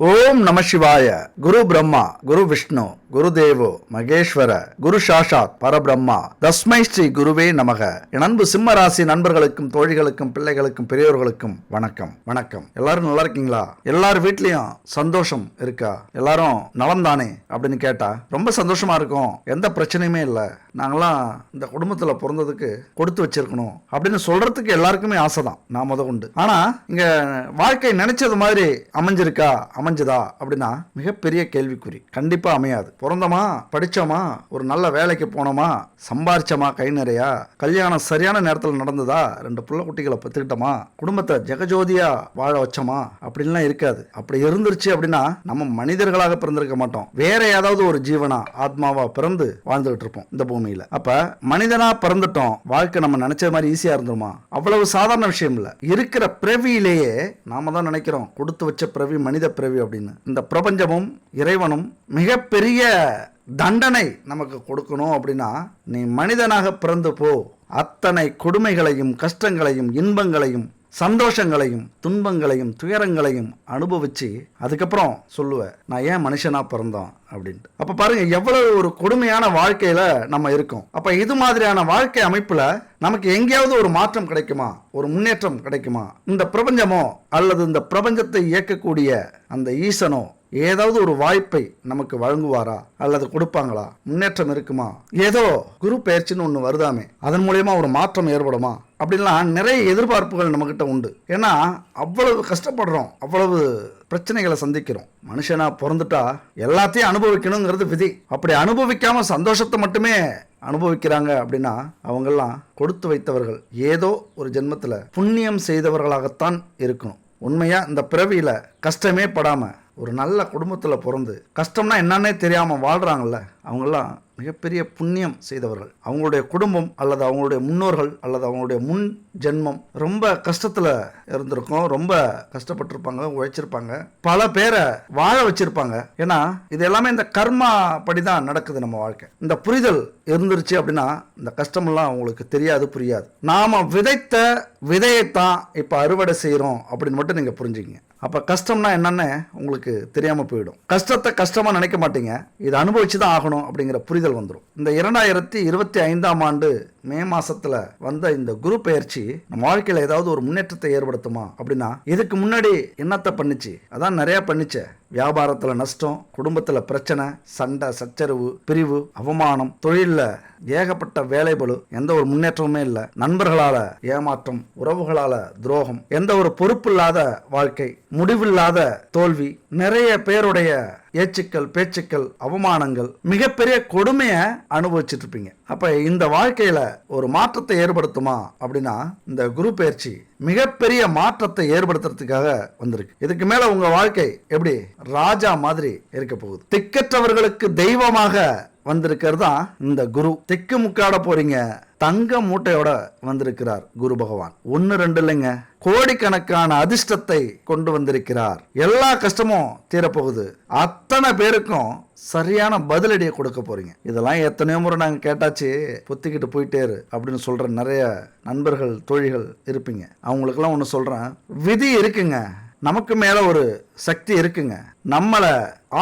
ஓம் நம சிவாய. குரு பிரம்மா குரு விஷ்ணு குரு தேவோ மகேஸ்வர குரு சாஷாத் பரபிரம்மா தஸ்மை ஸ்ரீ குருவே நமக. என் அன்பு சிம்ம ராசி நண்பர்களுக்கும் தோழிகளுக்கும் பிள்ளைகளுக்கும் பெரியோர்களுக்கும் வணக்கம். வணக்கம். எல்லாரும் நல்லா இருக்கீங்களா? எல்லார் வீட்லயும் சந்தோஷம் இருக்கா? எல்லாரும் நலம் தானே அப்படின்னு கேட்டா ரொம்ப சந்தோஷமா இருக்கும். எந்த பிரச்சனையுமே இல்லை. நாங்களாம் இந்த குடும்பத்துல பிறந்ததுக்கு கொடுத்து வச்சிருக்கணும் அப்படின்னு சொல்றதுக்கு எல்லாருக்குமே ஆசைதான். நான் முத உண்டு. ஆனா இங்க வாழ்க்கை நினைச்சது மாதிரி அமைஞ்சிருக்கா, அமைஞ்சதா அப்படின்னா மிகப்பெரிய கேள்விக்குறி. கண்டிப்பா அமையாது. பிறந்தோமா, படிச்சோமா, ஒரு நல்ல வேலைக்கு போனோமா, சம்பாரிச்சோமா, கை நிறையா, கல்யாணம் சரியான நேரத்தில் நடந்ததா, 2 புள்ள குட்டிகளை பெற்றுக்கிட்டோமா, குடும்பத்தை ஜெகஜோதியா வாழ வச்சோமா அப்படின்லாம் இருக்காது. அப்படி இருந்துருச்சு அப்படின்னா நம்ம மனிதர்களாக பிறந்திருக்க மாட்டோம். வேற ஏதாவது ஒரு ஜீவனா, ஆத்மாவா பிறந்து வாழ்ந்துகிட்டு இருப்போம் இந்த பூமியில. அப்ப மனிதனா பிறந்துட்டோம், வாழ்க்கை நம்ம நினைச்ச மாதிரி ஈஸியா இருந்துருமா? அவ்வளவு சாதாரண விஷயம் இல்ல. இருக்கிற பிறவியிலேயே நாம தான் நினைக்கிறோம் கொடுத்து வச்ச பிறவி மனித பிறவி அப்படின்னு. இந்த பிரபஞ்சமும் இறைவனும் மிகப்பெரிய தண்டனை நமக்கு கொடுக்கணும் அப்படின்னா, நீ மனிதனாக பிறந்து போ, அத்தனை கொடுமைகளையும் கஷ்டங்களையும் இன்பங்களையும் சந்தோஷங்களையும் துன்பங்களையும் துயரங்களையும் அனுபவிச்சு அதுக்கப்புறம் சொல்லுவேன் நான் ஏன் மனுஷனா பிறந்தோம் அப்படின்ட்டு. அப்ப பாருங்க எவ்வளவு ஒரு கொடுமையான வாழ்க்கையில நம்ம இருக்கோம். அப்ப இது மாதிரியான வாழ்க்கை அமைப்புல நமக்கு எங்கேயாவது ஒரு மாற்றம் கிடைக்குமா, ஒரு முன்னேற்றம் கிடைக்குமா? இந்த பிரபஞ்சமோ அல்லது இந்த பிரபஞ்சத்தை இயக்கக்கூடிய அந்த ஈசனோ ஏதாவது ஒரு வாய்ப்பை நமக்கு வழங்குவாரா அல்லது கொடுப்பாங்களா? முன்னேற்றம் இருக்குமா? ஏதோ குரு பெயர்ச்சின்னு ஒண்ணு வருதாமே, அதன் மூலமா ஒரு மாற்றம் ஏற்படுமா அப்படின்லாம் நிறைய எதிர்பார்ப்புகள் நம்ம கிட்ட உண்டு. ஏன்னா அவ்வளவு கஷ்டப்படுறோம், அவ்வளவு பிரச்சனைகளை சந்திக்கிறோம். மனுஷனா பிறந்துட்டா எல்லாத்தையும் அனுபவிக்கணுங்கிறது விதி. அப்படி அனுபவிக்காம சந்தோஷத்தை மட்டுமே அனுபவிக்கிறாங்க அப்படின்னா அவங்கெல்லாம் கொடுத்து வைத்தவர்கள் ஏதோ ஒரு ஜென்மத்துல புண்ணியம் செய்தவர்களாகத்தான் இருக்கணும். உண்மையா இந்த பிறவியில கஷ்டமே படாம ஒரு நல்ல குடும்பத்துல பிறந்து கஷ்டம்னா என்னன்னே தெரியாம வாழ்றாங்கல்ல, அவங்கெல்லாம் மிகப்பெரிய புண்ணியம் செய்தவர்கள். அவங்களுடைய குடும்பம் அல்லது அவங்களுடைய முன்னோர்கள் அல்லது அவங்களுடைய முன் ஜென்மம் ரொம்ப கஷ்டத்துல இருந்திருக்கும், ரொம்ப கஷ்டப்பட்டிருப்பாங்க, உழைச்சிருப்பாங்க, பல பேரை வாழ வச்சிருப்பாங்க. ஏன்னா இது எல்லாமே இந்த கர்மா படிதான் நடக்குது நம்ம வாழ்க்கை. இந்த புரிதல் இருந்துருச்சு அப்படின்னா இந்த கஷ்டமெல்லாம் அவங்களுக்கு தெரியாது, புரியாது. நாம விதைத்த விதையைத்தான் இப்ப அறுவடை செய்யறோம் அப்படின்னு மட்டும் நீங்க புரிஞ்சுங்க. அப்ப கஷ்டம்னா என்னன்னு உங்களுக்கு தெரியாம போயிடும். கஷ்டத்தை கஷ்டமா நினைக்க மாட்டீங்க, இதை அனுபவிச்சுதான் ஆகணும் அப்படிங்கிற புரிதல் வந்துடும். இந்த 2025ஆம் ஆண்டு மே மாசத்துல வந்த இந்த குரு பெயர்ச்சி நம்ம வாழ்க்கையில ஏதாவது ஒரு முன்னேற்றத்தை ஏற்படுத்துமா அப்படின்னா, இதுக்கு முன்னாடி என்னத்தை பண்ணிச்சு? அதான் நிறைய பண்ணிச்ச. வியாபாரத்துல நஷ்டம், குடும்பத்துல பிரச்சனை, சண்டை சச்சரவு, பிரிவு, அவமானம், தொழில்ல ஏகப்பட்ட வேலைபளு, எந்த ஒரு முன்னேற்றமுமே இல்லை, நண்பர்களால ஏமாற்றம், உறவுகளால துரோகம், எந்த ஒரு பொறுப்பு இல்லாத வாழ்க்கை, முடிவில்லாத தோல்வி, நிறைய பேருடைய ஏச்சுக்கள் பேச்சுக்கள் அவமானங்கள், மிகப்பெரிய கொடுமையை அனுபவிச்சுட்டு இருப்பீங்க. அப்ப இந்த வாழ்க்கையில ஒரு மாற்றத்தை ஏற்படுத்துமா அப்படின்னா இந்த குரு பெயர்ச்சி மிகப்பெரிய மாற்றத்தை ஏற்படுத்துறதுக்காக வந்திருக்கு. இதுக்கு மேல உங்க வாழ்க்கை எப்படி ராஜா மாதிரி இருக்க போகுது. திக்கற்றவர்களுக்கு தெய்வமாக வந்திருக்கிறது தான் இந்த குரு. திக்கு முக்காட போறீங்க, தங்க மூட்டையோட வந்திருக்கிறார் குரு பகவான். 1 2 இல்லைங்க, கோடிக்கணக்கான அதிர்ஷ்டத்தை கொண்டு வந்திருக்கிறார். எல்லா கஷ்டமும் தீரப்போகுது. அத்தனை பேருக்கும் சரியான பதிலடியை கொடுக்க போறீங்க. இதெல்லாம் எத்தனையோ முறை நாங்க கேட்டாச்சு, பொத்திக்கிட்டு போயிட்டே இரு அப்படின்னு சொல்ற நிறைய நண்பர்கள் தோழிகள் இருப்பீங்க. அவங்களுக்கெல்லாம் ஒன்று சொல்றேன், விதி இருக்குங்க, நமக்கு மேல ஒரு சக்தி இருக்குங்க, நம்மளை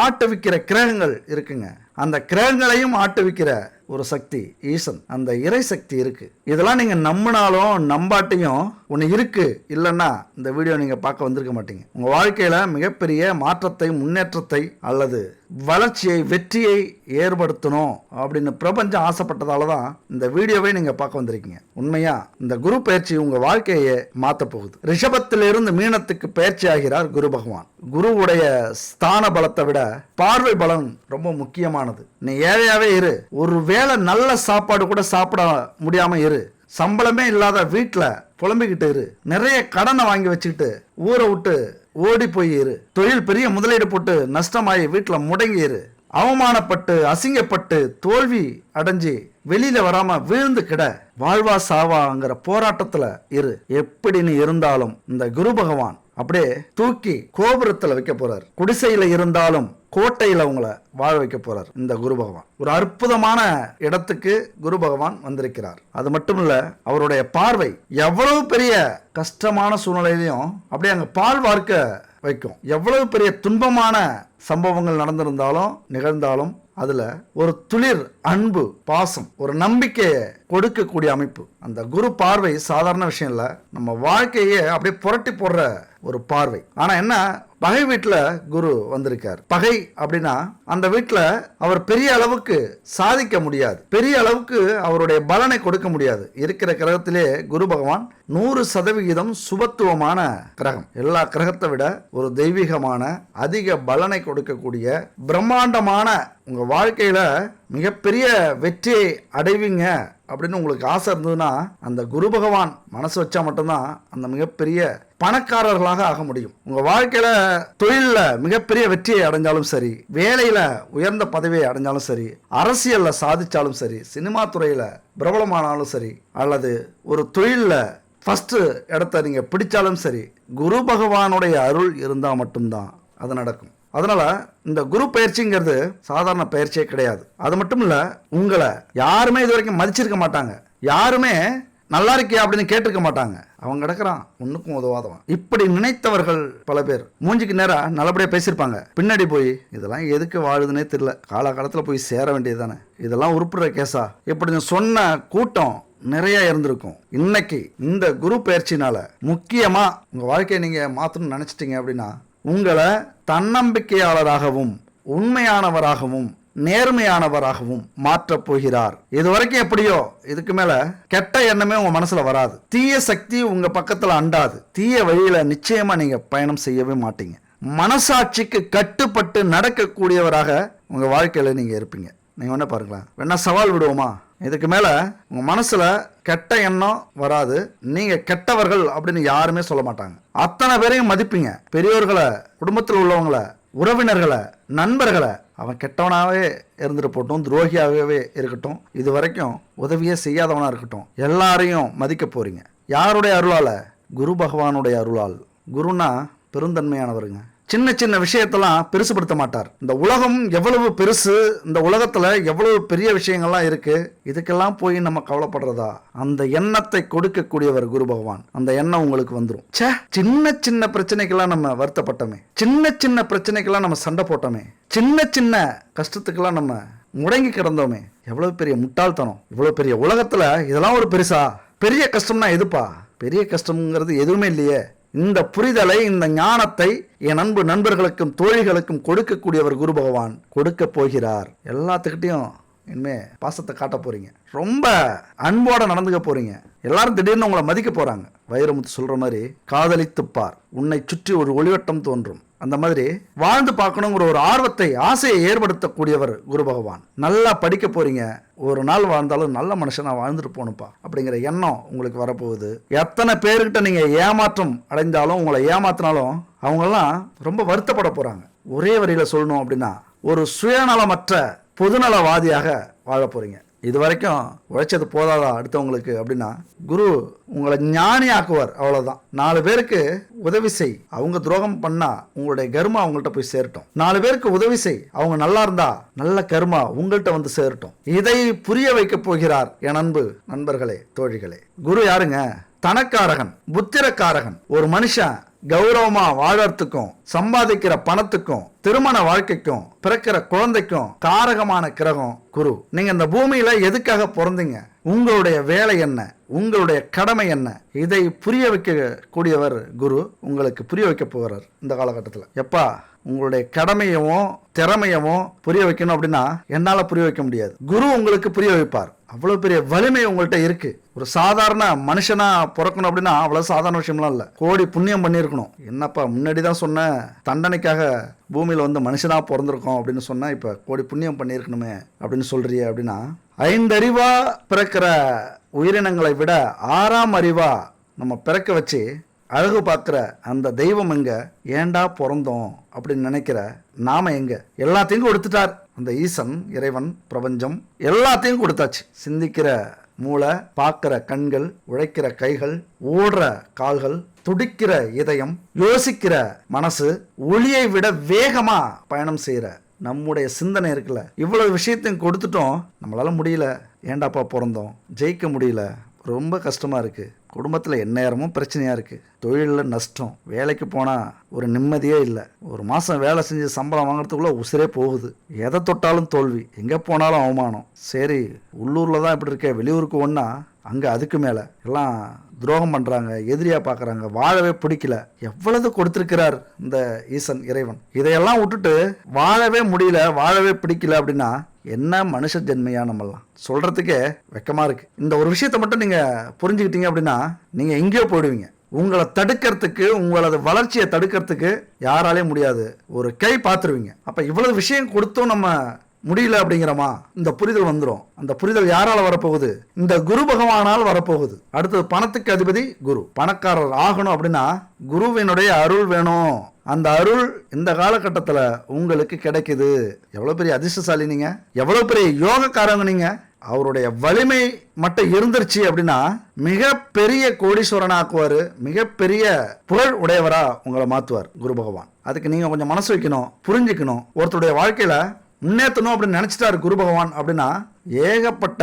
ஆட்டுவிக்கிற கிரகங்கள் இருக்குங்க, அந்த கிரகங்களையும் ஆட்டுவிக்கிற ஒரு சக்தி ஈசன், அந்த இறை சக்தி இருக்கு. இதெல்லாம் நீங்க நம்பினாலும் நம்பாட்டியும் ஒன்று இருக்கு. இல்லைன்னா இந்த வீடியோ நீங்க பார்க்க வந்திருக்க மாட்டீங்க. உங்க வாழ்க்கையில மிகப்பெரிய மாற்றத்தை, முன்னேற்றத்தை அல்லது வளர்ச்சியை, வெற்றியை ஏற்படுத்தணும் அப்படின்னு பிரபஞ்சம் ஆசைப்பட்டதால தான் இந்த வீடியோவை நீங்க பார்க்க வந்திருக்கீங்க. உண்மையா இந்த குரு பயிற்சி உங்க வாழ்க்கையை மாற்ற போகுது. ரிஷபத்திலிருந்து மீனத்துக்கு பயிற்சி ஆகிறார் குரு பகவான். குருவுடைய ஸ்தான பலத்தை விட பார்வை பலம் ரொம்ப முக்கியமானது. நீ ஏழையாவே இரு, ஒரு வேளை நல்ல சாப்பாடு கூட சாப்பிட முடியாம இரு, சம்பளமே இல்லாத வீட்டுல புலம்பிக்கிட்டு இரு, நிறைய கடனை வாங்கி வச்சுக்கிட்டு ஊரை விட்டு ஓடி போய் இரு, தொழில் பெரிய முதலீடு போட்டு நஷ்டமாயி வீட்டுல முடங்கி இரு, அவமானப்பட்டு அசிங்கப்பட்டு தோல்வி அடைஞ்சு வெளியில வராம வீழ்ந்து கிட, வாழ்வா சாவாங்கிற போராட்டத்துல இரு. எப்படி நீ இருந்தாலும் இந்த குரு பகவான் அப்படியே தூக்கி கோபுரத்துல வைக்க போறார். குடிசையில இருந்தாலும் கோட்டையில உங்களை வாழ வைக்க போறார் இந்த குரு பகவான். ஒரு அற்புதமான இடத்துக்கு குரு பகவான் வந்திருக்கிறார். அது மட்டும் இல்ல, அவருடைய பார்வை எவ்வளவு பெரிய கஷ்டமான சூழ்நிலையிலையும் அப்படியே அங்க பால் வார்க்க வைக்கும். எவ்வளவு பெரிய துன்பமான சம்பவங்கள் நடந்திருந்தாலும் நிகழ்ந்தாலும் அதுல ஒரு துளிர் அன்பு, பாசம், ஒரு நம்பிக்கையை கொடுக்கக்கூடிய அமைப்பு. அந்த குரு பார்வை சாதாரண விஷயம் இல்ல, நம்ம வாழ்க்கையே அப்படியே புரட்டி போடுற ஒரு பார்வை. ஆனா என்ன, பகை வீட்டுல குரு வந்திருக்கார். பகை அப்படின்னா அந்த வீட்டுல அவர் பெரிய அளவுக்கு சாதிக்க முடியாது, பெரிய அளவுக்கு அவருடைய பலனை கொடுக்க முடியாது. இருக்கிற கிரகத்திலே குரு பகவான் 100% சுபத்துவமான கிரகம். எல்லா கிரகத்தை விட ஒரு தெய்வீகமான அதிக பலனை கொடுக்கக்கூடிய பிரம்மாண்டமான, உங்க வாழ்க்கையில மிகப்பெரிய வெற்றியை அடைவீங்க அப்படின்னு உங்களுக்கு ஆசை இருந்ததுன்னா அந்த குரு பகவான் மனசு வச்சா மட்டும்தான் அந்த மிகப்பெரிய பணக்காரர்களாக ஆக முடியும். உங்க வாழ்க்கையில தொழில மிகப்பெரிய வெற்றியை அடைஞ்சாலும் சரி, வேலையில உயர்ந்த பதவியை அடைஞ்சாலும் சரி, அரசியல்ல சாதிச்சாலும் சரி, சினிமா துறையில பிரபலமானாலும் சரி, அல்லது ஒரு தொழில ஃபர்ஸ்ட் இடத்த நீங்க பிடிச்சாலும் சரி, குரு பகவானுடைய அருள் இருந்தா மட்டும்தான் அது நடக்கும். அதனால இந்த குரு பயிற்சிங்கிறது சாதாரண பயிற்சியே கிடையாது. அது மட்டும் இல்ல, உங்களை யாருமே இது வரைக்கும் மதிச்சிருக்க மாட்டாங்க, யாருமே நல்லா இருக்கியா அப்படின்னு கேட்டிருக்க மாட்டாங்க. அவன் கிடக்குறான் ஒன்னுக்கும் உதவாதவன், இப்படி நினைத்தவர்கள் பல பேர் மூஞ்சிக்கு நேரா நல்லபடியா பேசியிருப்பாங்க. பின்னாடி போய் இதெல்லாம் எதுக்கு வாழுதுன்னே தெரியல, காலகாலத்துல போய் சேர வேண்டியது தானே, இதெல்லாம் உருப்புற கேஸா, இப்படி சொன்ன கூட்டம் நிறைய இருந்திருக்கும். இன்னைக்கு இந்த குரு பயிற்சினால முக்கியமா உங்க வாழ்க்கையை நீங்க மாத்தணும்னு நினைச்சிட்டீங்க அப்படின்னா, உங்களை தன்னம்பிக்கையாளராகவும் உண்மையானவராகவும் நேர்மையானவராகவும் மாற்றப் போகிறார். இது வரைக்கும் எப்படியோ இதுக்கு மேல கெட்ட எண்ணமே உங்க மனசுல வராது, தீய சக்தி உங்க பக்கத்துல அண்டாது, தீய வழியில நிச்சயமா நீங்க பயணம் செய்யவே மாட்டீங்க. மனசாட்சிக்கு கட்டுப்பட்டு நடக்கக்கூடியவராக உங்க வாழ்க்கையில நீங்க இருப்பீங்க. நீங்க ஒண்ணு பாருங்களேன், வேணா சவால் விடுவோமா? இதுக்கு மேல உங்க மனசுல கெட்ட எண்ணம் வராது, நீங்க கெட்டவர்கள் அப்படின்னு யாருமே சொல்ல மாட்டாங்க. அத்தனை பேரையும் மதிப்பீங்க. பெரியோர்களை, குடும்பத்தில் உள்ளவங்களை, உறவினர்களை, நண்பர்களை, அவன் கெட்டவனாவே இருந்துட்டு போட்டும், துரோகியாகவே இருக்கட்டும், இது வரைக்கும் உதவியே செய்யாதவனா இருக்கட்டும், எல்லாரையும் மதிக்க போறீங்க. யாருடைய அருளால? குரு பகவானுடைய அருளால். குருனா பெருந்தன்மையானவருங்க. சின்ன சின்ன விஷயத்தெல்லாம் பெருசுபடுத்த மாட்டார். இந்த உலகம் எவ்வளவு பெருசு, இந்த உலகத்துல எவ்வளவு பெரிய விஷயங்கள்லாம் இருக்கு, இதுக்கெல்லாம் போய் நம்ம கவலைப்படுறதா? அந்த எண்ணத்தை கொடுக்கக்கூடியவர் குரு பகவான். அந்த எண்ணம் உங்களுக்கு வந்துடும். சே, சின்ன சின்ன பிரச்சனைக்கெல்லாம் நம்ம வருத்தப்பட்டோமே, சின்ன சின்ன பிரச்சனைக்கெல்லாம் நம்ம சண்டை போட்டோமே, சின்ன சின்ன கஷ்டத்துக்கெல்லாம் நம்ம முடங்கி கிடந்தோமே, எவ்வளவு பெரிய முட்டாள்தனம். இவ்வளவு பெரிய உலகத்துல இதெல்லாம் ஒரு பெருசா? பெரிய கஷ்டம்னா எதுப்பா? பெரிய கஷ்டம்ங்கிறது எதுவுமே இல்லையே. இந்த புரிதலை, இந்த ஞானத்தை என் அன்பு நண்பர்களுக்கும் தோழிகளுக்கும் கொடுக்கக்கூடியவர் குரு பகவான் கொடுக்க போகிறார். எல்லாத்துக்கிட்டையும் இனிமே பாசத்தை காட்ட போறீங்க, ரொம்ப அன்போட நடந்துக்க போறீங்க. எல்லாரும் திடீர்னு உங்களை மதிக்க போறாங்க. வைரமுத்து சொல்ற மாதிரி, காதலித்துப்பார், உன்னை சுற்றி ஒரு ஒளிவட்டம் தோன்றும். அந்த மாதிரி வாழ்ந்து பார்க்கணுங்கிற ஒரு ஆர்வத்தை, ஆசையை ஏற்படுத்தக்கூடியவர் குரு பகவான். நல்லா படிக்க போறீங்க, ஒரு நாள் வாழ்ந்தாலும் நல்ல மனுஷனா வாழ்ந்துட்டு போகணுப்பா அப்படிங்கிற எண்ணம் உங்களுக்கு வரப்போகுது. எத்தனை பேருக்கிட்ட நீங்க ஏமாற்றம் அடைந்தாலும், உங்களை ஏமாத்தினாலும் அவங்கெல்லாம் ரொம்ப வருத்தப்பட போறாங்க. ஒரே வரியில சொல்லணும் அப்படின்னா, ஒரு சுயநலமற்ற பொதுநலவாதியாக வாழ போறீங்க. இது வரைக்கும் உழைச்சது போதாதா அடுத்தவங்களுக்கு அப்படின்னா, குரு உங்களை ஞானி ஆக்குவார். அவ்வளவுதான். 4 பேருக்கு உதவி செய், அவங்க துரோகம் பண்ணா உங்களுடைய கர்மா அவங்கள்ட்ட போய் சேரட்டும். 4 பேருக்கு உதவி செய், அவங்க நல்லா இருந்தா நல்ல கர்மா உங்கள்கிட்ட வந்து சேரட்டும். இதை புரிய வைக்க போகிறார் என் அன்பு நண்பர்களே, தோழிகளே. குரு யாருங்க? தனக்காரகன், புத்திரக்காரகன். ஒரு மனுஷன் கௌரவமா வாழறதுக்கும், சம்பாதிக்கிற பணத்துக்கும், திருமண வாழ்க்கைக்கும், பிறக்கிற குழந்தைக்கும் காரகமான கிரகம் குரு. நீங்க இந்த பூமியில எதுக்காக பிறந்தீங்க? உங்களுடைய வேலை என்ன? உங்களுடைய கடமை என்ன? இதை புரிய வைக்க கூடியவர் குரு. உங்களுக்கு புரிய வைக்க போகிறார் இந்த காலகட்டத்தில். எப்பா, உங்களுடைய கடமையவும் திறமையவும் புரிய வைக்கணும் அப்படின்னா என்னால புரிய வைக்க முடியாது, குரு உங்களுக்கு புரிய வைப்பார். அவ்வளவு பெரிய வலிமை உங்கள்கிட்ட இருக்கு. ஒரு சாதாரண மனுஷனா பிறக்கணும் அப்படின்னா அவ்வளவு சாதாரண விஷயம்லாம் இல்ல, கோடி புண்ணியம் பண்ணியிருக்கணும். என்னப்பா, முன்னாடிதான் சொன்ன தண்டனைக்காக பூமியில வந்து மனுஷனா பிறந்திருக்கோம் அப்படின்னு சொன்னா, இப்ப கோடி புண்ணியம் பண்ணியிருக்கணுமே அப்படின்னு சொல்றியே அப்படின்னா, 5 அறிவா பிறக்கிற உயிரினங்களை விட 6ஆம் அறிவா நம்ம பிறக்க வச்சு அழகு பார்க்குற அந்த தெய்வம் எங்க? ஏண்டா பிறந்தோம் அப்படின்னு நினைக்கிற நாம எங்க? எல்லாத்தையும் கொடுத்துட்டார் அந்த ஈசன், இறைவன், பிரபஞ்சம் எல்லாத்தையும் கொடுத்தாச்சு. சிந்திக்கிற மூளை, பார்க்கிற கண்கள், உழைக்கிற கைகள், ஓடுற கால்கள், துடிக்கிற இதயம், யோசிக்கிற மனசு, ஒளியை விட வேகமா பயணம் செய்யற நம்முடைய சிந்தனை இருக்குல்ல, இவ்வளவு விஷயத்தையும் கொடுத்துட்டோம். நம்மளால முடியல, ஏண்டாப்பா பிறந்தோம், ஜெயிக்க முடியல, ரொம்ப கஷ்டமா இருக்கு, குடும்பத்தில் எந்நேரமும் பிரச்சனையாக இருக்குது, தொழிலில் நஷ்டம், வேலைக்கு போனால் ஒரு நிம்மதியே இல்லை, ஒரு மாதம் வேலை செஞ்சு சம்பளம் வாங்குறதுக்குள்ளே உசிரே போகுது, எதை தொட்டாலும் தோல்வி, எங்கே போனாலும் அவமானம். சரி, உள்ளூரில் தான் இப்படி இருக்க, வெளியூருக்கு ஒன்றா அங்கே அதுக்கு மேலே எல்லாம் துரோகம் பண்ணுறாங்க, எதிரியாக பார்க்குறாங்க, வாழவே பிடிக்கல. எவ்வளவு கொடுத்துருக்கிறார் இந்த ஈசன் இறைவன். இதையெல்லாம் விட்டுட்டு வாழவே முடியல, வாழவே பிடிக்கல அப்படின்னா என்ன மனுஷ ஜென்மையா? நம்மலாம் சொல்கிறதுக்கே வெக்கமாக இருக்குது. இந்த ஒரு விஷயத்தை மட்டும் நீங்கள் புரிஞ்சுக்கிட்டீங்க அப்படின்னா நீங்கள் எங்கேயோ போயிடுவீங்க. உங்களை தடுக்கிறதுக்கு, உங்களது வளர்ச்சியை தடுக்கிறதுக்கு யாராலே முடியாது. ஒரு கை பார்த்துருவீங்க. அப்போ இவ்வளவு விஷயம் கொடுத்தும் நம்ம முடியல அப்படிங்கிறமா இந்த புரிதல் வந்துடும். அந்த புரிதல் யாரால வரப்போகுது? இந்த குரு பகவானால் வரப்போகுது. அடுத்தது பணத்துக்கு அதிபதி குரு. பணக்காரர் ஆகணும் அப்படின்னா குருவினுடைய அருள் வேணும். அந்த அருள் இந்த காலகட்டத்தில் உங்களுக்கு கிடைக்குது. எவ்வளோ பெரிய அதிர்ஷ்டசாலி நீங்க, எவ்வளோ பெரிய யோகக்காரங்க நீங்க. அவருடைய வலிமை மட்டும் இருந்துருச்சு அப்படின்னா மிகப்பெரிய கோடீஸ்வரனா ஆக்குவார், மிகப்பெரிய புகழ் உடையவரா உங்களை மாற்றுவார் குரு பகவான். அதுக்கு நீங்கள் கொஞ்சம் மனசு வைக்கணும், புரிஞ்சுக்கணும். ஒருத்தருடைய வாழ்க்கையில் முன்னேற்றணும் அப்படின்னு நினச்சிட்டாரு குரு பகவான் அப்படின்னா ஏகப்பட்ட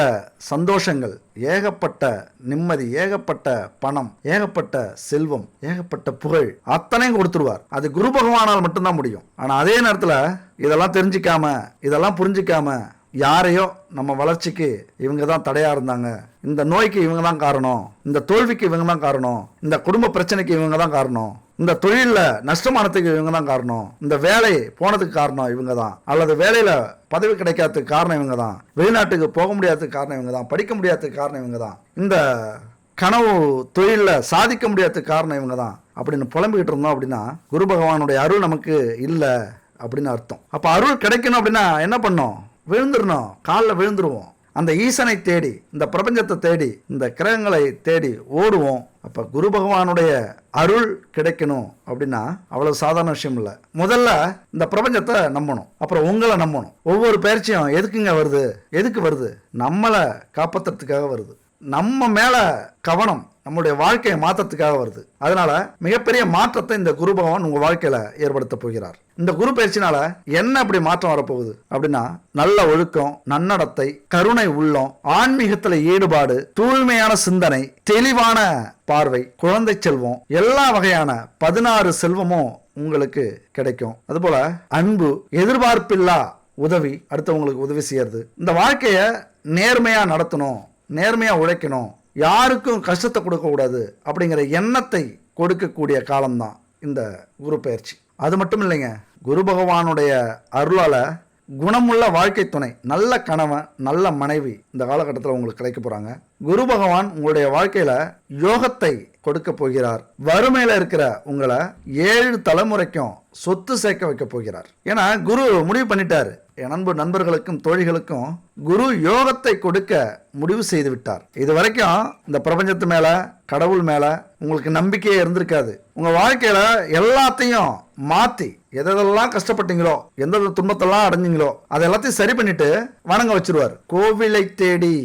சந்தோஷங்கள், ஏகப்பட்ட நிம்மதி, ஏகப்பட்ட பணம், ஏகப்பட்ட செல்வம், ஏகப்பட்ட புகழ் அத்தனையும் கொடுத்துருவார். அது குரு பகவானால் மட்டும்தான் முடியும். ஆனால் அதே நேரத்தில் இதெல்லாம் தெரிஞ்சிக்காம, இதெல்லாம் புரிஞ்சிக்காம யாரையோ நம்ம வளர்ச்சிக்கு இவங்க தான் தடையா இருந்தாங்க, இந்த நோய்க்கு இவங்க தான் காரணம், இந்த தோல்விக்கு இவங்க தான் காரணம், இந்த குடும்ப பிரச்சனைக்கு இவங்க தான் காரணம், இந்த தொழிலில் நஷ்டமானதுக்கு இவங்க தான் காரணம், இந்த வேலை போனதுக்கு காரணம் இவங்க தான், அல்லது வேலையில் பதவி கிடைக்காததுக்கு காரணம் இவங்க தான், வெளிநாட்டுக்கு போக முடியாததுக்கு காரணம் இவங்க தான், படிக்க முடியாததுக்கு காரணம் இவங்க தான், இந்த கனவு தொழிலில் சாதிக்க முடியாததுக்கு காரணம் இவங்க தான் அப்படின்னு புலம்பிக்கிட்டு இருந்தோம் அப்படின்னா குரு பகவானுடைய அருள் நமக்கு இல்லை அப்படின்னு அர்த்தம். அப்போ அருள் கிடைக்கணும் அப்படின்னா என்ன பண்ணோம்? விழுந்துடணும், காலில் விழுந்துருவோம். அந்த ஈசனை தேடி, இந்த பிரபஞ்சத்தை தேடி, இந்த கிரகங்களை தேடி ஓடுவோம். அப்போ குரு பகவானுடைய அருள் கிடைக்கணும் அப்படின்னா அவ்வளவு சாதாரண விஷயம் இல்லை. முதல்ல இந்த பிரபஞ்சத்தை நம்பணும், அப்புறம் உங்களை நம்பணும். ஒவ்வொரு பயிற்சியும் எதுக்குங்க வருது? எதுக்கு வருது? நம்மளை காப்பாற்றுறதுக்காக வருது. நம்ம மேல கவனம் நம்மளுடைய வாழ்க்கையை மாற்றத்துக்காக வருது. அதனால மிகப்பெரிய மாற்றத்தை இந்த குரு பகவான் உங்க வாழ்க்கையில ஏற்படுத்த போகிறார். இந்த குரு பயிற்சினால என்ன அப்படி மாற்றம் வரப்போகுது அப்படின்னா நல்ல ஒழுக்கம், நன்னடத்தை, கருணை உள்ளம், ஆன்மீகத்துல ஈடுபாடு, தூய்மையான சிந்தனை, தெளிவான பார்வை, குழந்தை செல்வம், எல்லா வகையான 16 செல்வமும் உங்களுக்கு கிடைக்கும். அதுபோல அன்பு, எதிர்பார்ப்பில்லா உதவி, அடுத்தவங்களுக்கு உதவி செய்யறது, இந்த வாழ்க்கைய நேர்மையா நடத்தணும், நேர்மையா உழைக்கணும், யாருக்கும் கஷ்டத்தை கொடுக்க கூடாது அப்படிங்கிற எண்ணத்தை கொடுக்கக்கூடிய காலம்தான் இந்த குரு பயிற்சி. அது மட்டும் இல்லைங்க, குரு பகவானுடைய அருளால குணமுள்ள வாழ்க்கை துணை, நல்ல கணவன், நல்ல மனைவி இந்த காலகட்டத்தில் உங்களுக்கு கிடைக்க போறாங்க. குரு பகவான் உங்களுடைய வாழ்க்கையில யோகத்தை கொடுக்க போகிறார். வறுமையில இருக்கிற உங்களை 7 தலைமுறைக்கும் சொத்து சேர்க்க வைக்க போகிறார். ஏன்னா குரு முடிவு பண்ணிட்டாரு. என் நண்பர்களுக்கும் தோழிகளுக்கும் குரு யோகத்தை கொடுக்க முடிவு செய்து விட்டார். இது வரைக்கும் இந்த பிரபஞ்சத்து மேல, கடவுள் மேல உங்களுக்கு நம்பிக்கையே இருந்திருக்காது. உங்க வாழ்க்கையில எல்லாத்தையும் மாத்தி, எதெல்லாம் கஷ்டப்பட்டீங்களோ, எந்த துன்பத்தெல்லாம் அடைஞ்சீங்களோ அதை எல்லாத்தையும் சரி பண்ணிட்டு வணங்க வச்சிருவார். கோவிலை தேடி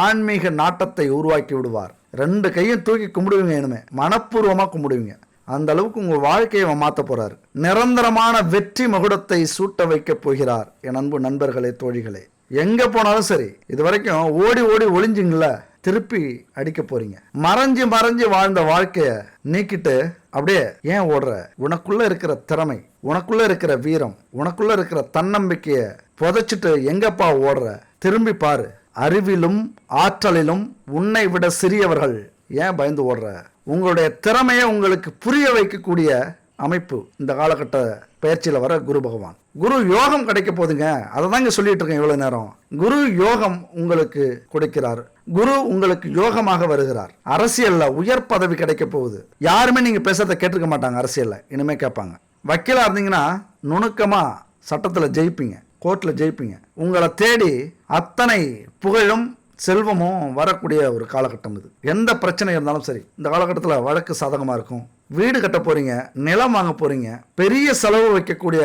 ஆன்மீக நாட்டத்தை உருவாக்கி விடுவார். 2 கையும் தூக்கி கும்பிடுவீங்க, இனிமே மனப்பூர்வமா கும்பிடுவீங்க. அந்த அளவுக்கு உங்க வாழ்க்கையை மாற்ற போறாரு. நிரந்தரமான வெற்றி மகுடத்தை சூட்ட வைக்க போகிறார். என் அன்பு நண்பர்களே, தோழிகளே, எங்க போனாலும் சரி, இது வரைக்கும் ஓடி ஓடி ஒளிஞ்சிங்கள திருப்பி அடிக்க போறீங்க. மறைஞ்சு மறைஞ்சு வாழ்ந்த வாழ்க்கைய நீக்கிட்டு அப்படியே ஏன் ஓடுற? உனக்குள்ள இருக்கிற திறமை, உனக்குள்ள இருக்கிற வீரம், உனக்குள்ள இருக்கிற தன்னம்பிக்கைய புதைச்சிட்டு எங்கப்பா ஓடுற? திரும்பி பாரு. அறிவிலும் ஆற்றலிலும் உன்னை விட சிறியவர்கள் ஏன் பயந்து ஓடுற? உங்களுடைய திறமையை உங்களுக்கு புரிய வைக்கக்கூடிய அமைப்பு இந்த காலகட்ட பயிற்சியில் வர குரு பகவான். குரு யோகம் கிடைக்க போதுங்க. அதை தான் இங்கே சொல்லிட்டு இருக்கேன் இவ்வளவு நேரம். குரு யோகம் உங்களுக்கு கொடுக்கிறார். குரு உங்களுக்கு யோகமாக வருகிறார். அரசியல்ல உயர் பதவி கிடைக்க போகுது. யாருமே நீங்க பேசுறதை கேட்டிருக்க மாட்டாங்க. அரசியல்ல இனிமே கேட்பாங்க. வக்கீலா இருந்தீங்கன்னா நுணுக்கமா சட்டத்துல ஜெயிப்பீங்க, கோர்ட்ல ஜெயிப்பீங்க. உங்களை தேடி அத்தனை புகழும் செல்வமும் வரக்கூடிய ஒரு காலகட்டம் இது. எந்த பிரச்சனை இருந்தாலும் சரி, இந்த காலகட்டத்தில் வழக்கு சாதகமாக இருக்கும். வீடு கட்ட போறீங்க, நிலம் வாங்க போறீங்க, பெரிய செலவு வைக்கக்கூடிய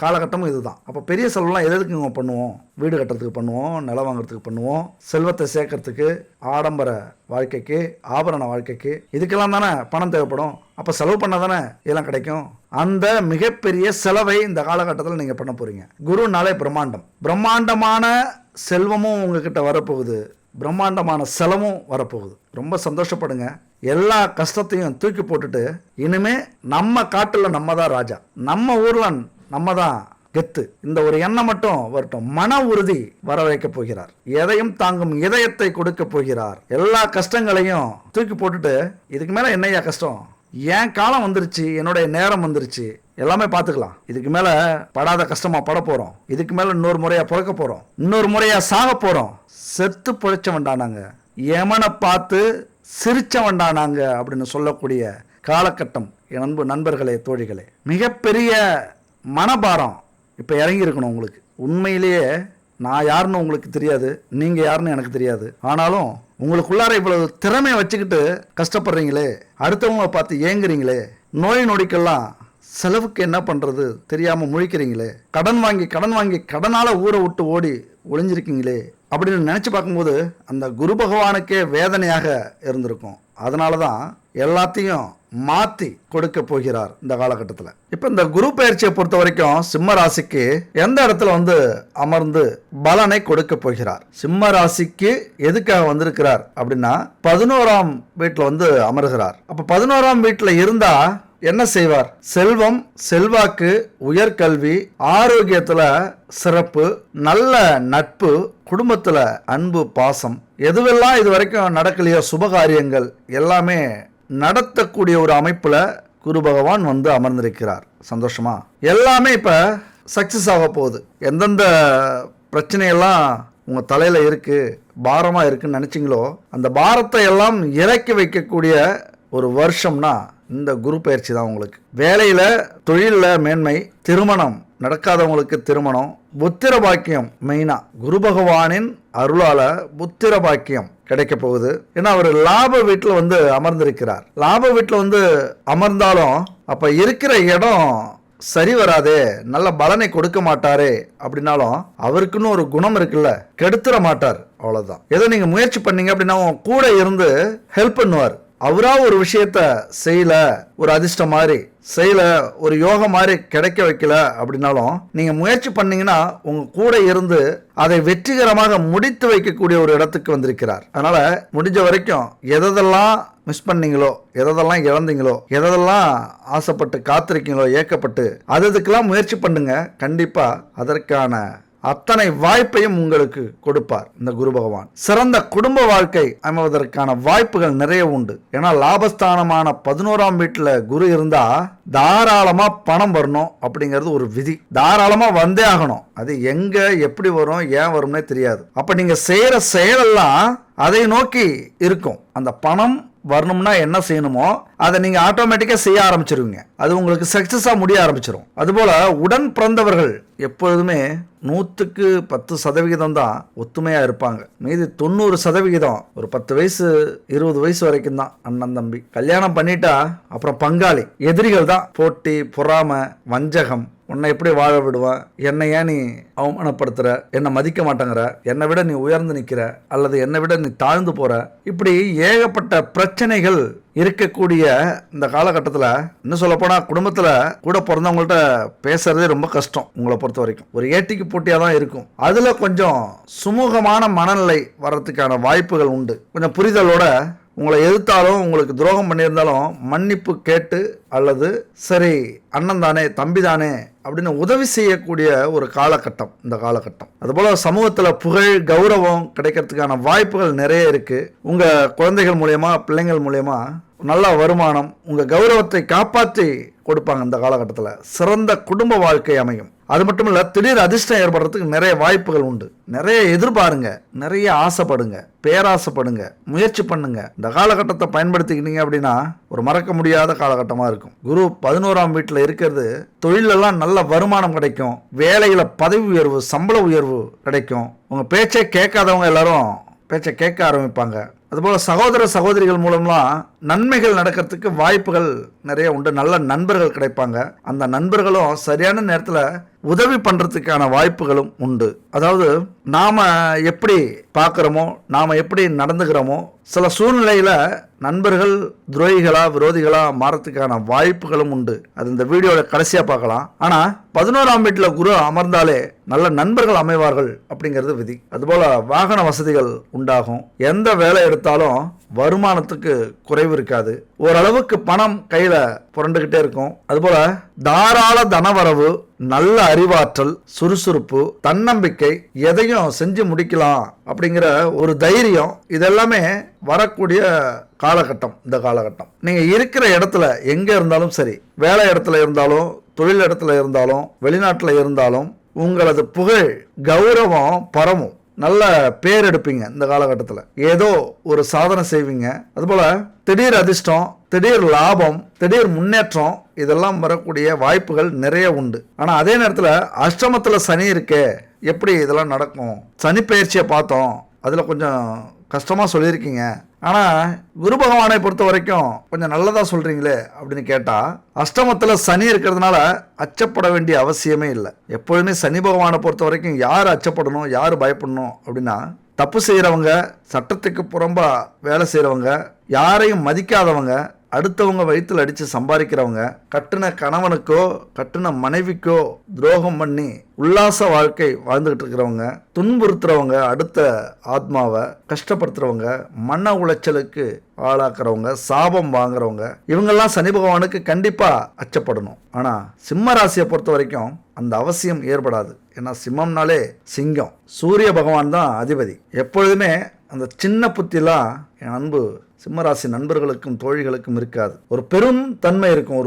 காலகட்டமும் இதுதான். அப்போ பெரிய செலவுலாம் எதுக்கு பண்ணுவோம்? வீடு கட்டுறதுக்கு பண்ணுவோம், நிலம் வாங்குறதுக்கு பண்ணுவோம், செல்வத்தை சேர்க்கறதுக்கு, ஆடம்பர வாழ்க்கைக்கு, ஆபரண வாழ்க்கைக்கு, இதுக்கெல்லாம் தானே பணம் தேவைப்படும். அப்போ செலவு பண்ணால் தானே இதெல்லாம் கிடைக்கும். அந்த மிகப்பெரிய செலவை இந்த காலகட்டத்தில் நீங்கள் பண்ண போறீங்க. குருனாலே பிரம்மாண்டம். பிரம்மாண்டமான செல்வமும் உங்ககிட்ட வரப்போகுது, பிரம்மாண்டமான செலவும் வரப்போகுது. ரொம்ப சந்தோஷப்படுங்க. எல்லா கஷ்டத்தையும் தூக்கி போட்டுட்டு இனிமே நம்ம காட்டுல நம்ம தான் ராஜா, நம்ம ஊர்ல நம்ம தான் கெத்து, இந்த ஒரு எண்ணம் மட்டும் வரட்டும். மன உறுதி வர வைக்க போகிறார். எதையும் தாங்கும் இதயத்தை கொடுக்க போகிறார். எல்லா கஷ்டங்களையும் தூக்கி போட்டுட்டு இதுக்கு மேல என்னையா கஷ்டம், என் காலம் வந்துருச்சு, என்னுடைய நேரம் வந்துருச்சு, எல்லாமே பார்த்துக்கலாம், இதுக்கு மேல படாத கஷ்டமா பட போறோம், இதுக்கு மேல இன்னொரு முறையா பிறக்க போறோம், இன்னொரு முறையா சாக போறோம், செத்து பொழைச்ச வேண்டானாங்க, எமனை பார்த்து சிரிச்ச வேண்டானாங்க அப்படின்னு சொல்லக்கூடிய காலகட்டம். என் அன்பு நண்பர்களே, தோழிகளே, மிகப்பெரிய மனபாரம் இப்போ இறங்கி இருக்கணும் உங்களுக்கு. உண்மையிலேயே நான் யாருன்னு உங்களுக்கு தெரியாது, நீங்கள் யாருன்னு எனக்கு தெரியாது. ஆனாலும் உங்களுக்குள்ளார இவ்வளவு திறமையை வச்சுக்கிட்டு கஷ்டப்படுறீங்களே, அடுத்தவங்களை பார்த்து ஏங்குறீங்களே, நோய் நொடிக்கெல்லாம் செலவுக்கு என்ன பண்ணுறது தெரியாமல் முழிக்கிறீங்களே, கடன் வாங்கி கடனால் ஊரை விட்டு ஓடி ஒளிஞ்சிருக்கீங்களே அப்படின்னு நினச்சி பார்க்கும்போது அந்த குரு பகவானுக்கே வேதனையாக இருந்திருக்கும். அதனால தான் எல்லாத்தையும் மாற்றி கொடுக்க போகிறார் இந்த காலகட்டத்தில். இப்போ இந்த குரு பயிற்சியை பொறுத்த வரைக்கும் சிம்ம ராசிக்கு எந்த இடத்துல அமர்ந்து பலனை கொடுக்க போகிறார். சிம்ம ராசிக்கு எதுக்காக வந்திருக்கிறார் அப்படின்னா 11ஆம் வீட்டில் அமர்கிறார். அப்போ 11ஆம் வீட்டில் இருந்தா என்ன செய்வார்? செல்வம், செல்வாக்கு, உயர்கல்வி, ஆரோக்கியத்துல சிறப்பு, நல்ல நட்பு, குடும்பத்துல அன்பு, பாசம், எதுவெல்லாம் இது வரைக்கும் நடக்கலையோ சுபகாரியங்கள் எல்லாமே நடத்தக்கூடிய ஒரு அமைப்புல குரு பகவான் அமர்ந்திருக்கிறார். சந்தோஷமா எல்லாமே இப்ப சக்சஸ் ஆக போகுது. எந்தெந்த பிரச்சனையெல்லாம் உங்க தலையில இருக்கு, பாரமா இருக்குன்னு நினைச்சீங்களோ அந்த பாரத்தை எல்லாம் இறக்கி வைக்கக்கூடிய ஒரு வருஷம்னா இந்த குரு பயிற்சி தான். உங்களுக்கு வேலையில, தொழில மேன்மை, திருமணம் நடக்காதவங்களுக்கு திருமணம், புத்திர பாக்கியம், மெயினா குரு பகவானின் அருளால புத்திர பாக்கியம் கிடைக்க போகுது. ஏன்னா அவர் லாப வீட்டில் அமர்ந்திருக்கிறார். லாப வீட்டில் அமர்ந்தாலும் அப்ப இருக்கிற இடம் சரி வராதே, நல்ல பலனை கொடுக்க மாட்டாரே அப்படின்னாலும் அவருக்குன்னு ஒரு குணம் இருக்குல்ல, கெடுத்துட மாட்டார். அவ்வளவுதான். ஏதோ நீங்க முயற்சி பண்ணீங்க அப்படின்னா கூட இருந்து ஹெல்ப் பண்ணுவார். அவரா ஒரு விஷயத்த செய்யல, ஒரு அதிர்ஷ்டம் மாதிரி செய்யல, ஒரு யோகம் மாதிரி கிடைக்க வைக்கல அப்படின்னாலும் நீங்க முயற்சி பண்ணீங்கன்னா உங்க கூட இருந்து அதை வெற்றிகரமாக முடித்து வைக்கக்கூடிய ஒரு இடத்துக்கு வந்திருக்கிறார். அதனால முடிஞ்ச வரைக்கும் எதெல்லாம் மிஸ் பண்ணீங்களோ, எதெல்லாம் இழந்தீங்களோ, எதெல்லாம் ஆசைப்பட்டு காத்திருக்கீங்களோ, ஏக்கப்பட்டு அதுக்கெல்லாம் முயற்சி பண்ணுங்க. கண்டிப்பா அதற்கான அத்தனை வாய்ப்பையும் உங்களுக்கு கொடுப்பார் இந்த குரு பகவான். சிறந்த குடும்ப வாழ்க்கை அமைவதற்கான வாய்ப்புகள் நிறைய உண்டு. ஏன்னா லாபஸ்தானமான 11ஆம் வீட்டுல குரு இருந்தா தாராளமா பணம் வரணும் அப்படிங்கிறது ஒரு விதி. தாராளமா வந்தே ஆகணும். அது எங்க எப்படி வரும், ஏன் வரும்னே தெரியாது. அப்ப நீங்க செய்யற செயலெல்லாம் அதை நோக்கி இருக்கும். அந்த பணம் வரணும்னா என்ன செய்யணுமோ அதை நீங்க ஆட்டோமேட்டிக்கா செய்ய ஆரம்பிச்சிருவீங்க. அது உங்களுக்கு சக்சஸா முடிய ஆரம்பிச்சிடும். அதுபோல உடன் பிறந்தவர்கள் எப்பொழுதுமே 100% தான் ஒத்துமையா இருப்பாங்க. மீதி 90% ஒரு 10 வயசு 20 வயசு வரைக்கும் தான் அண்ணன் தம்பி. கல்யாணம் பண்ணிட்டா அப்புறம் பங்காளி, எதிரிகள் தான். போட்டி, பொறாமை, வஞ்சகம், உன்னை எப்படி வாழ விடுவேன், என்னை ஏன் நீ அவமானப்படுத்துற, என்னை மதிக்க மாட்டேங்கிற, என்னை விட நீ உயர்ந்து நிற்கிற, அல்லது என்னை விட நீ தாழ்ந்து போற, இப்படி ஏகப்பட்ட பிரச்சனைகள் இருக்கக்கூடிய இந்த காலகட்டத்தில் இன்னும் சொல்ல போனா குடும்பத்தில் கூட பிறந்தவங்கள்ட்ட பேசுறதே ரொம்ப கஷ்டம். உங்களை பொறுத்த வரைக்கும் ஒரு ஏட்டிக்கு போட்டியாக தான் இருக்கும். அதுல கொஞ்சம் சுமூகமான மனநிலை வர்றதுக்கான வாய்ப்புகள் உண்டு. கொஞ்சம் புரிதலோட உங்களை எதிர்த்தாலும் உங்களுக்கு துரோகம் பண்ணியிருந்தாலும் மன்னிப்பு கேட்டு அல்லது சரி அண்ணன் தானே தம்பி தானே அப்படின்னு உதவி செய்யக்கூடிய ஒரு காலகட்டம் இந்த காலகட்டம். அதுபோல சமூகத்துல புகழ், கௌரவம் கிடைக்கிறதுக்கான வாய்ப்புகள் நிறைய இருக்கு. உங்க குழந்தைகள் மூலியமா, பிள்ளைங்கள் மூலியமா நல்ல வருமானம், உங்க கௌரவத்தை காப்பாற்றி கொடுப்பாங்க. இந்த காலகட்டத்தில் சிறந்த குடும்ப வாழ்க்கை அமையும். அது மட்டும் இல்ல, திடீர் அதிர்ஷ்டம் ஏற்படுறதுக்கு நிறைய வாய்ப்புகள் உண்டு. நிறைய எதிர்பாருங்க, நிறைய ஆசைப்படுங்க, பேராசைப்படுங்க, முயற்சி பண்ணுங்க. இந்த காலகட்டத்தை பயன்படுத்திக்கிட்டீங்க அப்படின்னா ஒரு மறக்க முடியாத காலகட்டமா இருக்கும். குரு 11ஆம் வீட்டில் இருக்கிறது தொழிலெல்லாம் நல்ல வருமானம் கிடைக்கும். வேலையில பதவி உயர்வு, சம்பள உயர்வு கிடைக்கும். உங்க பேச்சை கேட்காதவங்க எல்லாரும் பேச்சை கேட்க ஆரம்பிப்பாங்க. அதுபோல சகோதர சகோதரிகள் மூலம்லாம் நன்மைகள் நடக்கிறதுக்கு வாய்ப்புகள் நிறைய உண்டு. நல்ல நண்பர்கள் கிடைப்பாங்க. அந்த நண்பர்களும் சரியான நேரத்தில் உதவி பண்றதுக்கான வாய்ப்புகளும் உண்டு. அதாவது நாம எப்படி பார்க்குறோமோ, நாம எப்படி நடந்துக்கிறோமோ, சில சூழ்நிலையில நண்பர்கள் துரோகிகளா விரோதிகளா மாறத்துக்கான வாய்ப்புகளும் உண்டு. அது இந்த வீடியோல கடைசியா பார்க்கலாம். ஆனா 11ஆம் வீட்டில் குரு அமர்ந்தாலே நல்ல நண்பர்கள் அமைவார்கள் அப்படிங்கிறது விதி. அதுபோல வாகன வசதிகள் உண்டாகும். எந்த வேலை எடுத்தாலும் வருமானத்துக்கு குறைவு இருக்காது. ஓரளவுக்கு பணம் கையில புரண்டுகிட்டே இருக்கும். அதுபோல தாராள தனவரவு, நல்ல அறிவாற்றல், சுறுசுறுப்பு, தன்னம்பிக்கை, எதையும் செஞ்சு முடிக்கலாம் அப்படிங்கிற ஒரு தைரியம், இதெல்லாமே வரக்கூடிய காலகட்டம். இந்த காலகட்டம் நீங்க இருக்கிற இடத்துல எங்க இருந்தாலும் சரி, வேலை இடத்துல இருந்தாலும், தொழில் இடத்துல இருந்தாலும், வெளிநாட்டில் இருந்தாலும் உங்களது புகழ் கௌரவம் பரவும். நல்ல பேர் எடுப்பீங்க. இந்த காலகட்டத்தில் ஏதோ ஒரு சாதனை செய்வீங்க. அதுபோல திடீர் அதிர்ஷ்டம், திடீர் லாபம், திடீர் முன்னேற்றம், இதெல்லாம் வரக்கூடிய வாய்ப்புகள் நிறைய உண்டு. ஆனால் அதே நேரத்தில் அஷ்டமத்தில் சனி இருக்கே, எப்படி இதெல்லாம் நடக்கும்? சனி பயிற்சியை பார்த்தோம், அதில் கொஞ்சம் கஷ்டமாக சொல்லியிருக்கீங்க. ஆனால் குரு பகவானை பொறுத்த வரைக்கும் கொஞ்சம் நல்லதாக சொல்கிறீங்களே அப்படின்னு கேட்டால், அஷ்டமத்தில் சனி இருக்கிறதுனால அச்சப்பட வேண்டிய அவசியமே இல்லை. எப்பொழுதுமே சனி பகவானை பொறுத்த வரைக்கும் யார் அச்சப்படணும், யார் பயப்படணும் அப்படின்னா, தப்பு செய்கிறவங்க, சட்டத்துக்கு புறம்பா வேலை செய்கிறவங்க, யாரையும் மதிக்காதவங்க, அடுத்தவங்க வயிற்றில் அடித்து சம்பாதிக்கிறவங்க, கட்டின கணவனுக்கோ கட்டின மனைவிக்கோ துரோகம் பண்ணி உல்லாச வாழ்க்கை வாழ்ந்துகிட்டு இருக்கிறவங்க, துன்புறுத்துறவங்க, அடுத்த ஆத்மாவை கஷ்டப்படுத்துறவங்க, மன உளைச்சலுக்கு ஆளாக்குறவங்க, சாபம் வாங்குறவங்க, இவங்கெல்லாம் சனி பகவானுக்கு கண்டிப்பாக அச்சப்படணும். ஆனால் சிம்ம ராசியை பொறுத்த வரைக்கும் அந்த அவசியம் ஏற்படாது. ஏன்னா சிம்மம்னாலே சிங்கம், சூரிய பகவான் தான் அதிபதி. எப்பொழுதுமே அந்த சின்ன புத்திலாம் என் அன்பு சிம்மராசி நண்பர்களுக்கும் தோழிகளுக்கும் இருக்காது. ஒரு பெரும் தன்மை இருக்கும்,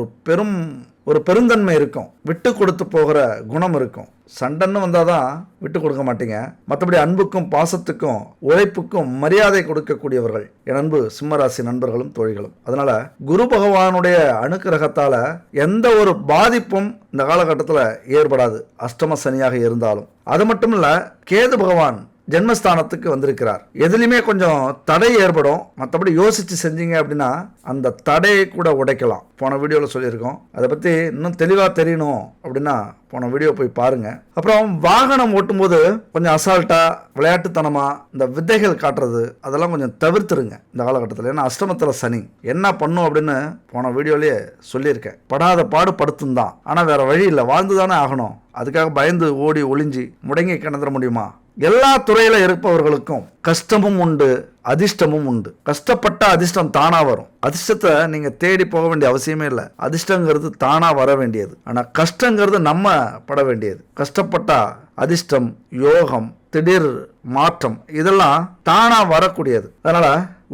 ஒரு பெருந்தன்மை இருக்கும், விட்டு கொடுத்து போகிற குணம் இருக்கும். சண்டைன்னு வந்தால் தான் விட்டு கொடுக்க மாட்டீங்க. மற்றபடி அன்புக்கும் பாசத்துக்கும் உழைப்புக்கும் மரியாதை கொடுக்கக்கூடியவர்கள் என் அன்பு சிம்மராசி நண்பர்களும் தோழிகளும். அதனால குரு பகவானுடைய அனுக்கிரகத்தால் எந்த ஒரு பாதிப்பும் இந்த காலகட்டத்தில் ஏற்படாது, அஷ்டம சனியாக இருந்தாலும். அது மட்டும் இல்லை, கேது பகவான் ஜென்மஸ்தானத்துக்கு வந்திருக்கிறார். எதுலையுமே கொஞ்சம் தடை ஏற்படும். மற்றபடி யோசிச்சு செஞ்சீங்க அப்படின்னா அந்த தடையை கூட உடைக்கலாம். போன வீடியோவில் சொல்லியிருக்கோம். அதை பற்றி இன்னும் தெளிவாக தெரியணும் அப்படின்னா போன வீடியோ போய் பாருங்க. அப்புறம் வாகனம் ஓட்டும்போது கொஞ்சம் அசால்ட்டா, விளையாட்டுத்தனமா இந்த வித்தைகள் காட்டுறது அதெல்லாம் கொஞ்சம் தவிர்த்துருங்க இந்த காலகட்டத்தில். ஏன்னா அஷ்டமத்தில் சனி என்ன பண்ணும் அப்படின்னு போன வீடியோலேயே சொல்லியிருக்கேன். படாத பாடு படுத்தும் தான், ஆனால் வேற வழி இல்லை, வாழ்ந்து தானே ஆகணும். அதுக்காக பயந்து ஓடி ஒளிஞ்சி முடங்கி கிடந்துட முடியுமா? எல்லா துறையில இருப்பவர்களுக்கும் கஷ்டமும் உண்டு, அதிர்ஷ்டமும் உண்டு. கஷ்டப்பட்ட அதிர்ஷ்டம் தானா வரும். அதிர்ஷ்டத்தை நீங்க தேடி போக வேண்டிய அவசியமே இல்லை. அதிர்ஷ்டங்கிறது தானா வர வேண்டியது. ஆனா கஷ்டங்கிறது நம்ம பட வேண்டியது. கஷ்டப்பட்டா அதிர்ஷ்டம், யோகம், திடீர் மாற்றம் இதெல்லாம் தானா வரக்கூடியது. அதனால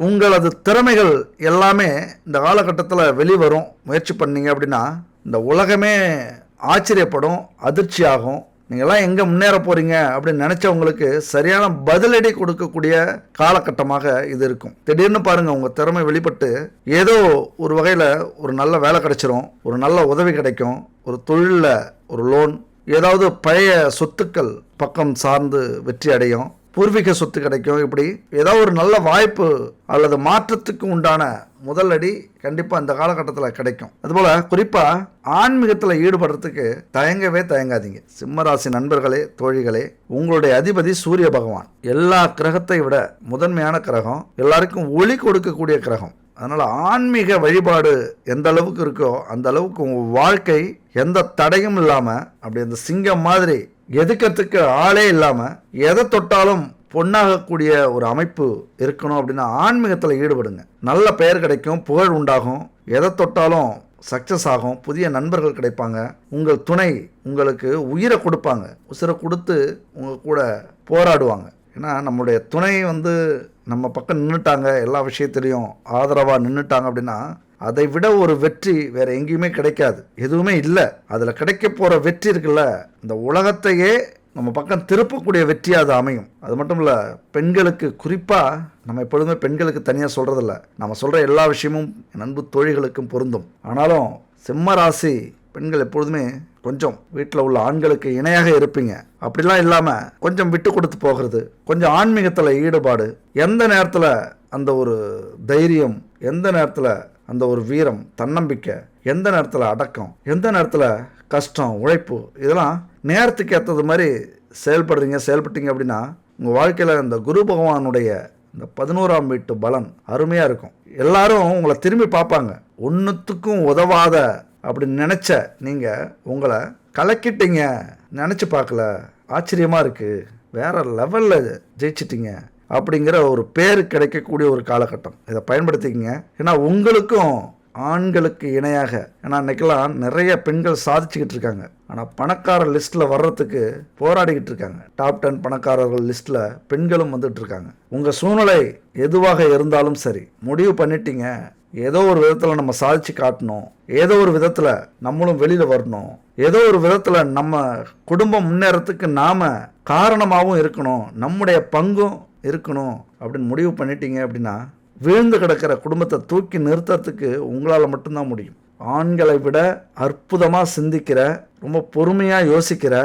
உங்களது திறமைகள் எல்லாமே இந்த காலகட்டத்தில் வெளிவரும். முயற்சி பண்ணீங்க அப்படின்னா இந்த உலகமே ஆச்சரியப்படும், அதிர்ச்சியாகும். நீங்கள்லாம் எங்கே முன்னேற போகிறீங்க அப்படின்னு நினச்சவங்களுக்கு சரியான பதிலடி கொடுக்கக்கூடிய காலகட்டமாக இது இருக்கும். திடீர்னு பாருங்கள், உங்கள் திறமை வெளிப்பட்டு ஏதோ ஒரு வகையில் ஒரு நல்ல வேலை கிடைச்சிரும், ஒரு நல்ல உதவி கிடைக்கும், ஒரு தொழிலில் ஒரு லோன், ஏதாவது பழைய சொத்துக்கள் பக்கம் சார்ந்து வெற்றி அடையும், பூர்வீக சொத்து கிடைக்கும். இப்படி ஏதாவது ஒரு நல்ல வாய்ப்பு அல்லது மாற்றத்துக்கு உண்டான முதலடி கண்டிப்பாக இந்த காலகட்டத்தில் கிடைக்கும். அதுபோல் குறிப்பாக ஆன்மீகத்தில் ஈடுபடுறதுக்கு தயங்காதீங்க. சிம்மராசி நண்பர்களே, தோழிகளே, உங்களுடைய அதிபதி சூரிய பகவான் எல்லா கிரகத்தை விட முதன்மையான கிரகம், எல்லாருக்கும் ஒளி கொடுக்கக்கூடிய கிரகம். அதனால் ஆன்மீக வழிபாடு எந்த அளவுக்கு இருக்கோ அந்த அளவுக்கு உங்கள் வாழ்க்கை எந்த தடையும் இல்லாமல் அப்படி அந்த சிங்கம் மாதிரி எதுக்கிறதுக்கு ஆளே இல்லாமல் எதை தொட்டாலும் பொன்னாகக்கூடிய ஒரு அமைப்பு இருக்கணும். அப்படின்னா ஆன்மீகத்தில் ஈடுபடுங்க. நல்ல பெயர் கிடைக்கும், புகழ் உண்டாகும், எதை தொட்டாலும் சக்ஸஸ் ஆகும், புதிய நண்பர்கள் கிடைப்பாங்க, உங்கள் துணை உங்களுக்கு உயிரை கொடுப்பாங்க, உசிரை கொடுத்து உங்கள் கூட போராடுவாங்க. ஏன்னா நம்மளுடைய துணை நம்ம பக்கம் நின்றுட்டாங்க, எல்லா விஷயத்துலையும் ஆதரவாக நின்றுட்டாங்க அப்படின்னா அதை விட ஒரு வெற்றி வேற எங்கேயுமே கிடைக்காது, எதுவுமே இல்லை. அதில் கிடைக்க போகிற வெற்றி இருக்குல்ல, இந்த உலகத்தையே நம்ம பக்கம் திருப்பக்கூடிய வெற்றியாக அது அமையும். அது மட்டும் இல்லை, பெண்களுக்கு குறிப்பாக நம்ம எப்பொழுதுமே பெண்களுக்கு தனியாக சொல்கிறதில்ல, நம்ம சொல்கிற எல்லா விஷயமும் அன்பு தோழிகளுக்கும் பொருந்தும். ஆனாலும் சிம்ம ராசி பெண்கள் எப்பொழுதுமே கொஞ்சம் வீட்டில் உள்ள ஆண்களுக்கு இணையாக இருப்பீங்க. அப்படிலாம் இல்லாமல் கொஞ்சம் விட்டு கொடுத்து போகிறது, கொஞ்சம் ஆன்மீகத்தில் ஈடுபாடு, எந்த நேரத்தில் அந்த ஒரு தைரியம், எந்த நேரத்தில் அந்த ஒரு வீரம், தன்னம்பிக்கை, எந்த நேரத்தில் அடக்கம், எந்த நேரத்தில் கஷ்டம், உழைப்பு, இதெல்லாம் நேரத்துக்கு ஏற்றது மாதிரி செயல்பட்டீங்க அப்படின்னா உங்கள் வாழ்க்கையில் இந்த குரு பகவானுடைய இந்த 11ஆம் வீட்டு பலன் அருமையாக இருக்கும். எல்லாரும் உங்களை திரும்பி பார்ப்பாங்க. ஒன்றுத்துக்கும் உதவாத அப்படின்னு நினச்ச நீங்கள் உங்களை கலக்கிட்டீங்க, நினச்சி பார்க்கல, ஆச்சரியமாக இருக்குது, வேற லெவலில் ஜெயிச்சிட்டிங்க, அப்படிங்கிற ஒரு பேர் கிடைக்கக்கூடிய ஒரு காலகட்டம். இதை பயன்படுத்திக்கங்க. ஏன்னா உங்களுக்கும் ஆண்களுக்கு இணையாக, ஏன்னா இன்னைக்கெல்லாம் நிறைய பெண்கள் சாதிச்சுக்கிட்டு இருக்காங்க. ஆனால் பணக்கார லிஸ்ட்டில் வர்றதுக்கு போராடிக்கிட்டு இருக்காங்க. டாப் 10 பணக்காரர்கள் லிஸ்ட்டில் பெண்களும் வந்துட்டு இருக்காங்க. உங்கள் சூழ்நிலை எதுவாக இருந்தாலும் சரி, முடிவு பண்ணிட்டீங்க, ஏதோ ஒரு விதத்தில் நம்ம சாதிச்சு காட்டணும், ஏதோ ஒரு விதத்தில் நம்மளும் வெளியில் வரணும், ஏதோ ஒரு விதத்தில் நம்ம குடும்பம் முன்னேறத்துக்கு நாம் காரணமாகவும் இருக்கணும், நம்முடைய பங்கும் இருக்கணும் அப்படின்னு முடிவு பண்ணிட்டீங்க அப்படின்னா வீழ்ந்து கிடக்கிற குடும்பத்தை தூக்கி நிறுத்தத்துக்கு உங்களால் மட்டும்தான் முடியும். ஆண்களை விட அற்புதமாக சிந்திக்கிற, ரொம்ப பொறுமையாக யோசிக்கிற,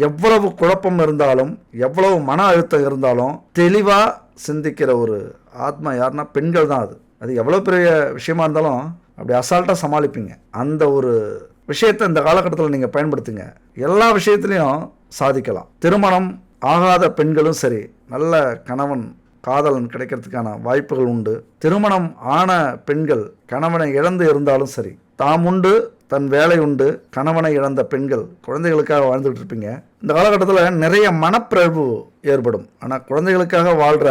எவ்வளவு குழப்பம் இருந்தாலும் எவ்வளவு மன அழுத்தம் இருந்தாலும் தெளிவாக சிந்திக்கிற ஒரு ஆத்மா யாருன்னா பெண்கள் தான். அது எவ்வளோ பெரிய விஷயமா இருந்தாலும் அப்படி அசால்ட்டாக சமாளிப்பீங்க. அந்த ஒரு விஷயத்தை இந்த காலகட்டத்தில் நீங்கள் பயன்படுத்துங்க. எல்லா விஷயத்துலையும் சாதிக்கலாம். திருமணம் ஆகாத பெண்களும் சரி, நல்ல கணவன் காதலன் கிடைக்கிறதுக்கான வாய்ப்புகள் உண்டு. திருமணம் ஆன பெண்கள் கணவனை இழந்து இருந்தாலும் சரி, தாம் உண்டு தன் வேலை உண்டு, கணவனை இழந்த பெண்கள் குழந்தைகளுக்காக வாழ்ந்துட்டு இருப்பீங்க. இந்த காலகட்டத்தில் நிறைய மனப்பிறழ்வு ஏற்படும். ஆனால் குழந்தைகளுக்காக வாழ்கிற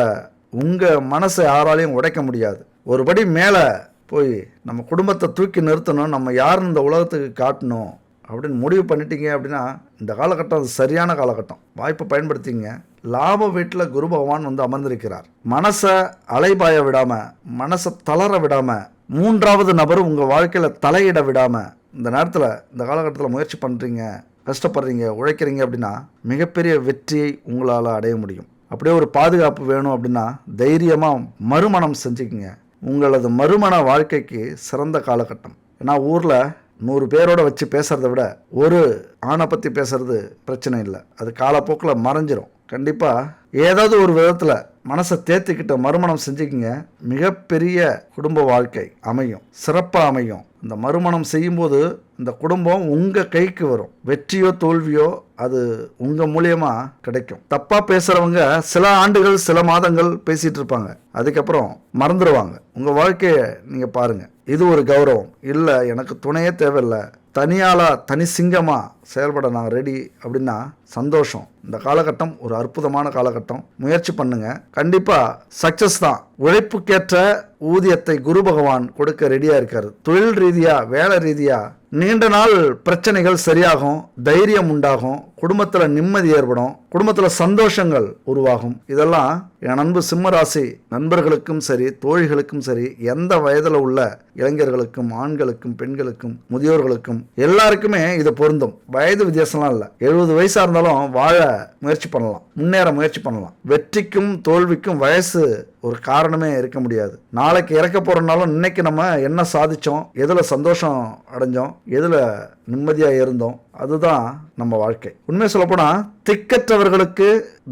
உங்கள் மனசை யாராலையும் உடைக்க முடியாது. ஒருபடி மேலே போய் நம்ம குடும்பத்தை தூக்கி நிறுத்தணும், நம்ம யாருன்னு இந்த உலகத்துக்கு காட்டணும் அப்படின்னு முடிவு பண்ணிட்டீங்க அப்படின்னா இந்த காலகட்டம் அது சரியான காலகட்டம். வாய்ப்பை பயன்படுத்திங்க. லாப வீட்டில் குரு பகவான் வந்து அமர்ந்திருக்கிறார். மனசை அலைபாய விடாமல், மனசை தளர விடாமல், மூன்றாவது நபர் உங்கள் வாழ்க்கையில் தலையிட விடாமல் இந்த நேரத்தில், இந்த காலகட்டத்தில் முயற்சி பண்ணுறீங்க, கஷ்டப்படுறீங்க, உழைக்கிறீங்க அப்படின்னா மிகப்பெரிய வெற்றியை உங்களால் அடைய முடியும். அப்படியே ஒரு பாதுகாப்பு வேணும் அப்படின்னா தைரியமாக மறுமணம் செஞ்சுக்கிங்க. உங்களது மறுமண வாழ்க்கைக்கு சிறந்த காலகட்டம். ஏன்னா ஊரில் 100 பேரோட வச்சு பேசுகிறத விட ஒரு ஆணை பற்றி பேசுறது பிரச்சனை இல்லை. அது காலப்போக்கில் மறைஞ்சிரும். கண்டிப்பாக ஏதாவது ஒரு விதத்தில் மனசை தேர்த்திக்கிட்ட மறுமணம் செஞ்சுக்கிங்க. மிகப்பெரிய குடும்ப வாழ்க்கை அமையும், சிறப்பாக அமையும். இந்த மறுமணம் செய்யும்போது இந்த குடும்பம் உங்கள் கைக்கு வரும். வெற்றியோ தோல்வியோ அது உங்கள் மூலியமாக கிடைக்கும். தப்பாக பேசுகிறவங்க சில ஆண்டுகள் சில மாதங்கள் பேசிகிட்டு இருப்பாங்க, அதுக்கப்புறம் மறந்துடுவாங்க. உங்கள் வாழ்க்கையை நீங்கள் பாருங்கள். இது ஒரு கௌரவம் இல்லை, எனக்கு துணையே தேவையில்லை, தனியாளாக தனி சிங்கமாக செயல்பட நான் ரெடி அப்படின்னா சந்தோஷம். இந்த காலகட்டம் ஒரு அற்புதமான காலகட்டம். முயற்சி பண்ணுங்க, கண்டிப்பாக சக்ஸஸ் தான். உழைப்புக்கேற்ற ஊதியத்தை குரு பகவான் கொடுக்க ரெடியாக இருக்காரு. தொழில் ரீதியாக, வேலை ரீதியாக நீண்ட நாள் பிரச்சனைகள் சரியாகும், தைரியம் உண்டாகும், குடும்பத்தில் நிம்மதி ஏற்படும், குடும்பத்தில் சந்தோஷங்கள் உருவாகும். இதெல்லாம் என் அன்பு சிம்மராசி நண்பர்களுக்கும் சரி, தோழிகளுக்கும் சரி, எந்த வயதில் உள்ள இளைஞர்களுக்கும், ஆண்களுக்கும், பெண்களுக்கும், முதியோர்களுக்கும் எல்லாருக்குமே இது பொருந்தும். வயது வித்தியாசம்லாம் இல்லை. 70 வயசாக இருந்தாலும் வாழ முயற்சி பண்ணலாம், முன்னேற முயற்சி பண்ணலாம். வெற்றிக்கும் தோல்விக்கும் வயசு ஒரு காரணமே இருக்க முடியாது. நாளைக்கு இறக்க போகிறனாலும் இன்னைக்கு நம்ம என்ன சாதித்தோம், எதில் சந்தோஷம் அடைஞ்சோம், எதில் நிம்மதியாக இருந்தோம், அதுதான் நம்ம வாழ்க்கை. உண்மையை சொல்லப்போனால் திக்கற்றவர்களுக்கு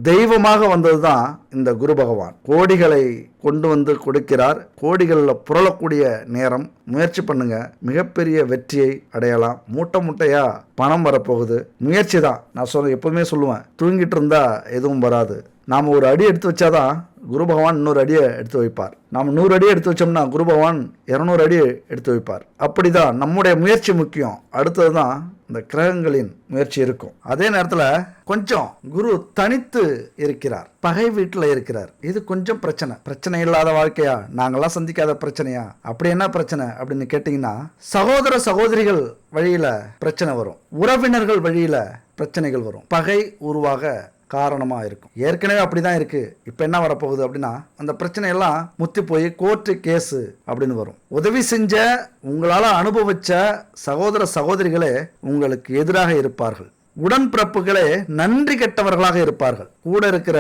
தெய்வமாக வந்தது தான் இந்த குரு பகவான். கோடிகளை கொண்டு வந்து கொடுக்கிறார். கோடிகளில் புரளக்கூடிய நேரம். முயற்சி பண்ணுங்க, மிகப்பெரிய வெற்றியை அடையலாம். மூட்டை மூட்டையா பணம் வரப்போகுது. முயற்சி தான். நான் எப்பவுமே சொல்லுவேன், தூங்கிட்டு இருந்தா எதுவும் வராது. நாம் ஒரு அடி எடுத்து வச்சாதான் குரு பகவான் இன்னொரு அடியை எடுத்து வைப்பார். நாம் 100 அடி எடுத்து வச்சோம்னா குரு பகவான் 200 அடி எடுத்து வைப்பார். அப்படிதான் நம்முடைய முயற்சி முக்கியம். அடுத்தது தான் இந்த கிரகங்களின் முயற்சி இருக்கும். அதே நேரத்தில் கொஞ்சம் குரு தனித்து இருக்கிறார், பகை வீட்டில் இருக்கிறார். இது கொஞ்சம் பிரச்சனை இல்லாத வாழ்க்கையா, நாங்கள்லாம் சந்திக்காத பிரச்சனையா? அப்படி என்ன பிரச்சனை அப்படின்னு கேட்டிங்கன்னா, சகோதர சகோதரிகள் வழியில் பிரச்சனை வரும், உறவினர்கள் வழியில் பிரச்சனைகள் வரும், பகை உருவாக காரணமாக இருக்கும். ஏற்கனவே அப்படிதான் இருக்கு. இப்போ என்ன வரப்போகுது அப்படின்னா, அந்த பிரச்சனையெல்லாம் முத்தி போய் கோர்ட்டு கேஸு அப்படின்னு வரும். உதவி செஞ்ச, உங்களால் அனுபவிச்ச சகோதர சகோதரிகளே உங்களுக்கு எதிராக இருப்பார்கள். உடன்பிறப்புகளே நன்றி கெட்டவர்களாக இருப்பார்கள். கூட இருக்கிற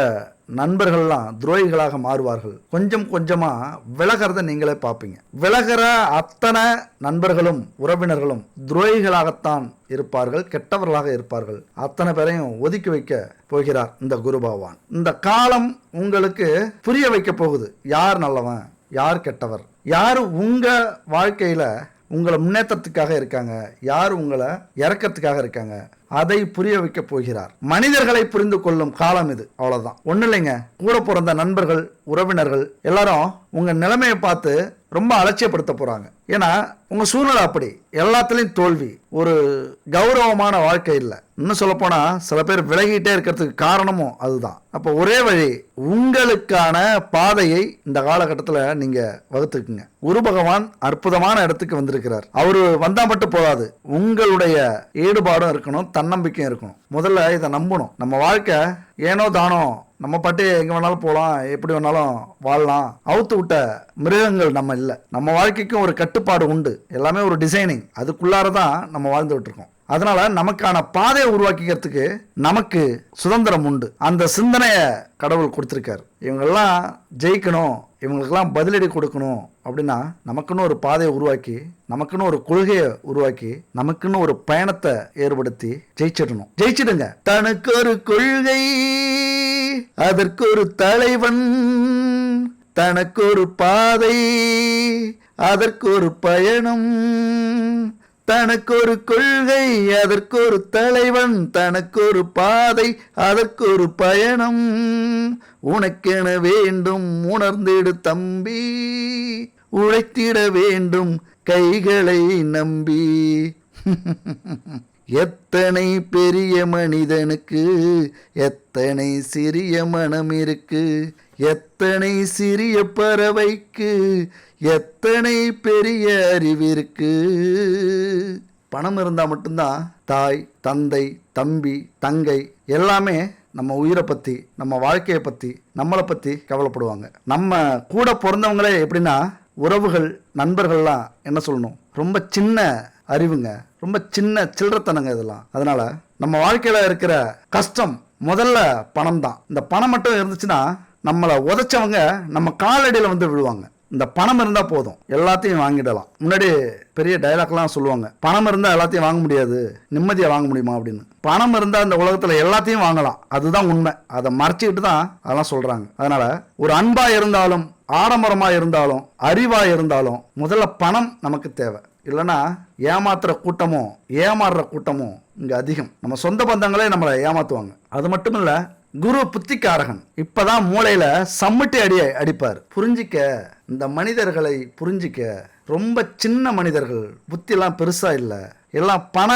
நண்பர்கள்லாம் துரோகிகளாக மாறுவார்கள். கொஞ்சம் கொஞ்சமா விலகிறத நீங்களே பார்ப்பீங்க. விலகிற அத்தனை நண்பர்களும் உறவினர்களும் துரோகிகளாகத்தான் இருப்பார்கள், கெட்டவர்களாக இருப்பார்கள். அத்தனை பேரையும் ஒதுக்கி வைக்க போகிறார் இந்த குரு பகவான். இந்த காலம் உங்களுக்கு புரிய வைக்க போகுது, யார் நல்லவன், யார் கெட்டவர், யார் உங்க வாழ்க்கையில உங்களை முன்னேற்றத்துக்காக இருக்காங்க, யார் உங்களை இறக்கிறதுக்காக இருக்காங்க. அதை புரிய வைக்க போகிறார். மனிதர்களை புரிந்து கொள்ளும் காலம் இது. அவ்வளவுதான், ஒண்ணு இல்லைங்க. கூட பிறந்த நண்பர்கள், உறவினர்கள் எல்லாரும் உங்க நிலைமையை பார்த்து ரொம்ப அலட்சியப்படுத்த போறாங்க. ஏன்னா உங்க சூழ்நிலை அப்படி, எல்லாத்துலயும் தோல்வி, ஒரு கௌரவமான வாழ்க்கை இல்லை. இன்னும் சொல்ல போனா சில பேர் விலகிட்டே இருக்கிறதுக்கு காரணமும் அதுதான். அப்ப ஒரே வழி, உங்களுக்கான பாதையை இந்த காலகட்டத்தில் நீங்க வகுத்துக்குங்க. குரு பகவான் அற்புதமான இடத்துக்கு வந்திருக்கிறார். அவரு வந்தா மட்டும் போதாது, உங்களுடைய ஈடுபாடும் இருக்கணும், தன்னம்பிக்கையும் இருக்கணும். முதல்ல இதை நம்பணும். நம்ம வாழ்க்கை ஏனோ தானோ, நம்ம பாட்டு எங்க வேணாலும் போகலாம், எப்படி வேணாலும் வாழலாம், அவுத்து விட்ட மிருகங்கள் நம்ம இல்லை. நம்ம வாழ்க்கைக்கும் ஒரு கட்டுப்பாடு உண்டு, எல்லாமே ஒரு டிசைனிங், அதுக்குள்ளாரதான் நம்ம வாழ்ந்துகிட்டு இருக்கோம். அதனால நமக்கான பாதையை உருவாக்கிக்கிறதுக்கு நமக்கு சுதந்திரம் உண்டு. அந்த சிந்தனையை கடவுள் கொடுத்திருக்காரு. இவங்கெல்லாம் ஜெயிக்கணும், இவங்களுக்கெல்லாம் பதிலடி கொடுக்கணும் அப்படின்னா நமக்குன்னு ஒரு பாதையை உருவாக்கி, நமக்குன்னு ஒரு கொள்கையை உருவாக்கி, நமக்குன்னு ஒரு பயணத்தை ஏற்படுத்தி ஜெயிச்சிடணும். ஜெயிச்சிடுங்க. தனக்கு ஒரு கொள்கை, அதற்கு ஒரு தலைவன், தனக்கு ஒரு பாதை, அதற்கு ஒரு பயணம். தனக்கு ஒரு கொள்கை, அதற்கு ஒரு தலைவன், தனக்கு ஒரு பாதை, அதற்கு ஒரு பயணம். உனக்கென வேண்டும் உணர்ந்திடு தம்பி, உழைத்திட வேண்டும் கைகளை நம்பி. எத்தனை பெரிய மனிதனுக்கு எத்தனை சிறிய மனம் இருக்கு, எத்தனை சிறிய பறவைக்கு எத்தனை பெரிய அறிவிருக்கு. பணம் இருந்தால் மட்டும்தான் தாய், தந்தை, தம்பி, தங்கை எல்லாமே நம்ம உயிரை பற்றி, நம்ம வாழ்க்கையை பற்றி, நம்மளை பற்றி கவலைப்படுவாங்க. நம்ம கூட பிறந்தவங்களே எப்படின்னா, உறவுகள், நண்பர்கள்லாம் என்ன சொல்லணும், ரொம்ப சின்ன அறிவுங்க, ரொம்ப சின்ன சில்லறத்தனங்க இதெல்லாம். அதனால நம்ம வாழ்க்கையில் இருக்கிற கஷ்டம் முதல்ல பணம் தான். இந்த பணம் மட்டும் இருந்துச்சுன்னா நம்மளை உதைச்சவங்க நம்ம காலடியில் வந்து விழுவாங்க. இந்த பணம் இருந்தால் போதும், எல்லாத்தையும் வாங்கிடலாம். முன்னாடி பெரிய டைலாக்லாம் சொல்லுவாங்க, பணம் இருந்தால் எல்லாத்தையும் வாங்க முடியாது, நிம்மதியை வாங்க முடியுமா அப்படின்னு. பணம் இருந்தால் இந்த உலகத்தில் எல்லாத்தையும் வாங்கலாம், அதுதான் உண்மை. அதை மறைச்சிக்கிட்டு தான் அதெல்லாம் சொல்கிறாங்க. அதனால் ஒரு அன்பாக இருந்தாலும், ஆடம்பரமாக இருந்தாலும், அறிவாக இருந்தாலும் முதல்ல பணம் நமக்கு தேவை. இல்லைன்னா ஏமாத்துற கூட்டமும் ஏமாறுற கூட்டமும் இங்கே அதிகம். நம்ம சொந்த பந்தங்களே நம்மளை ஏமாத்துவாங்க. அது மட்டும் இல்லை, குரு புத்திக்காரகன். இப்பதான் மூளையில சம்மட்டி அடிப்பார். புரிஞ்சிக்க, இந்த மனிதர்களை புரிஞ்சிக்க. ரொம்ப சின்ன மனிதர்கள், புத்திலாம் பெருசா இல்லை, எல்லாம் பண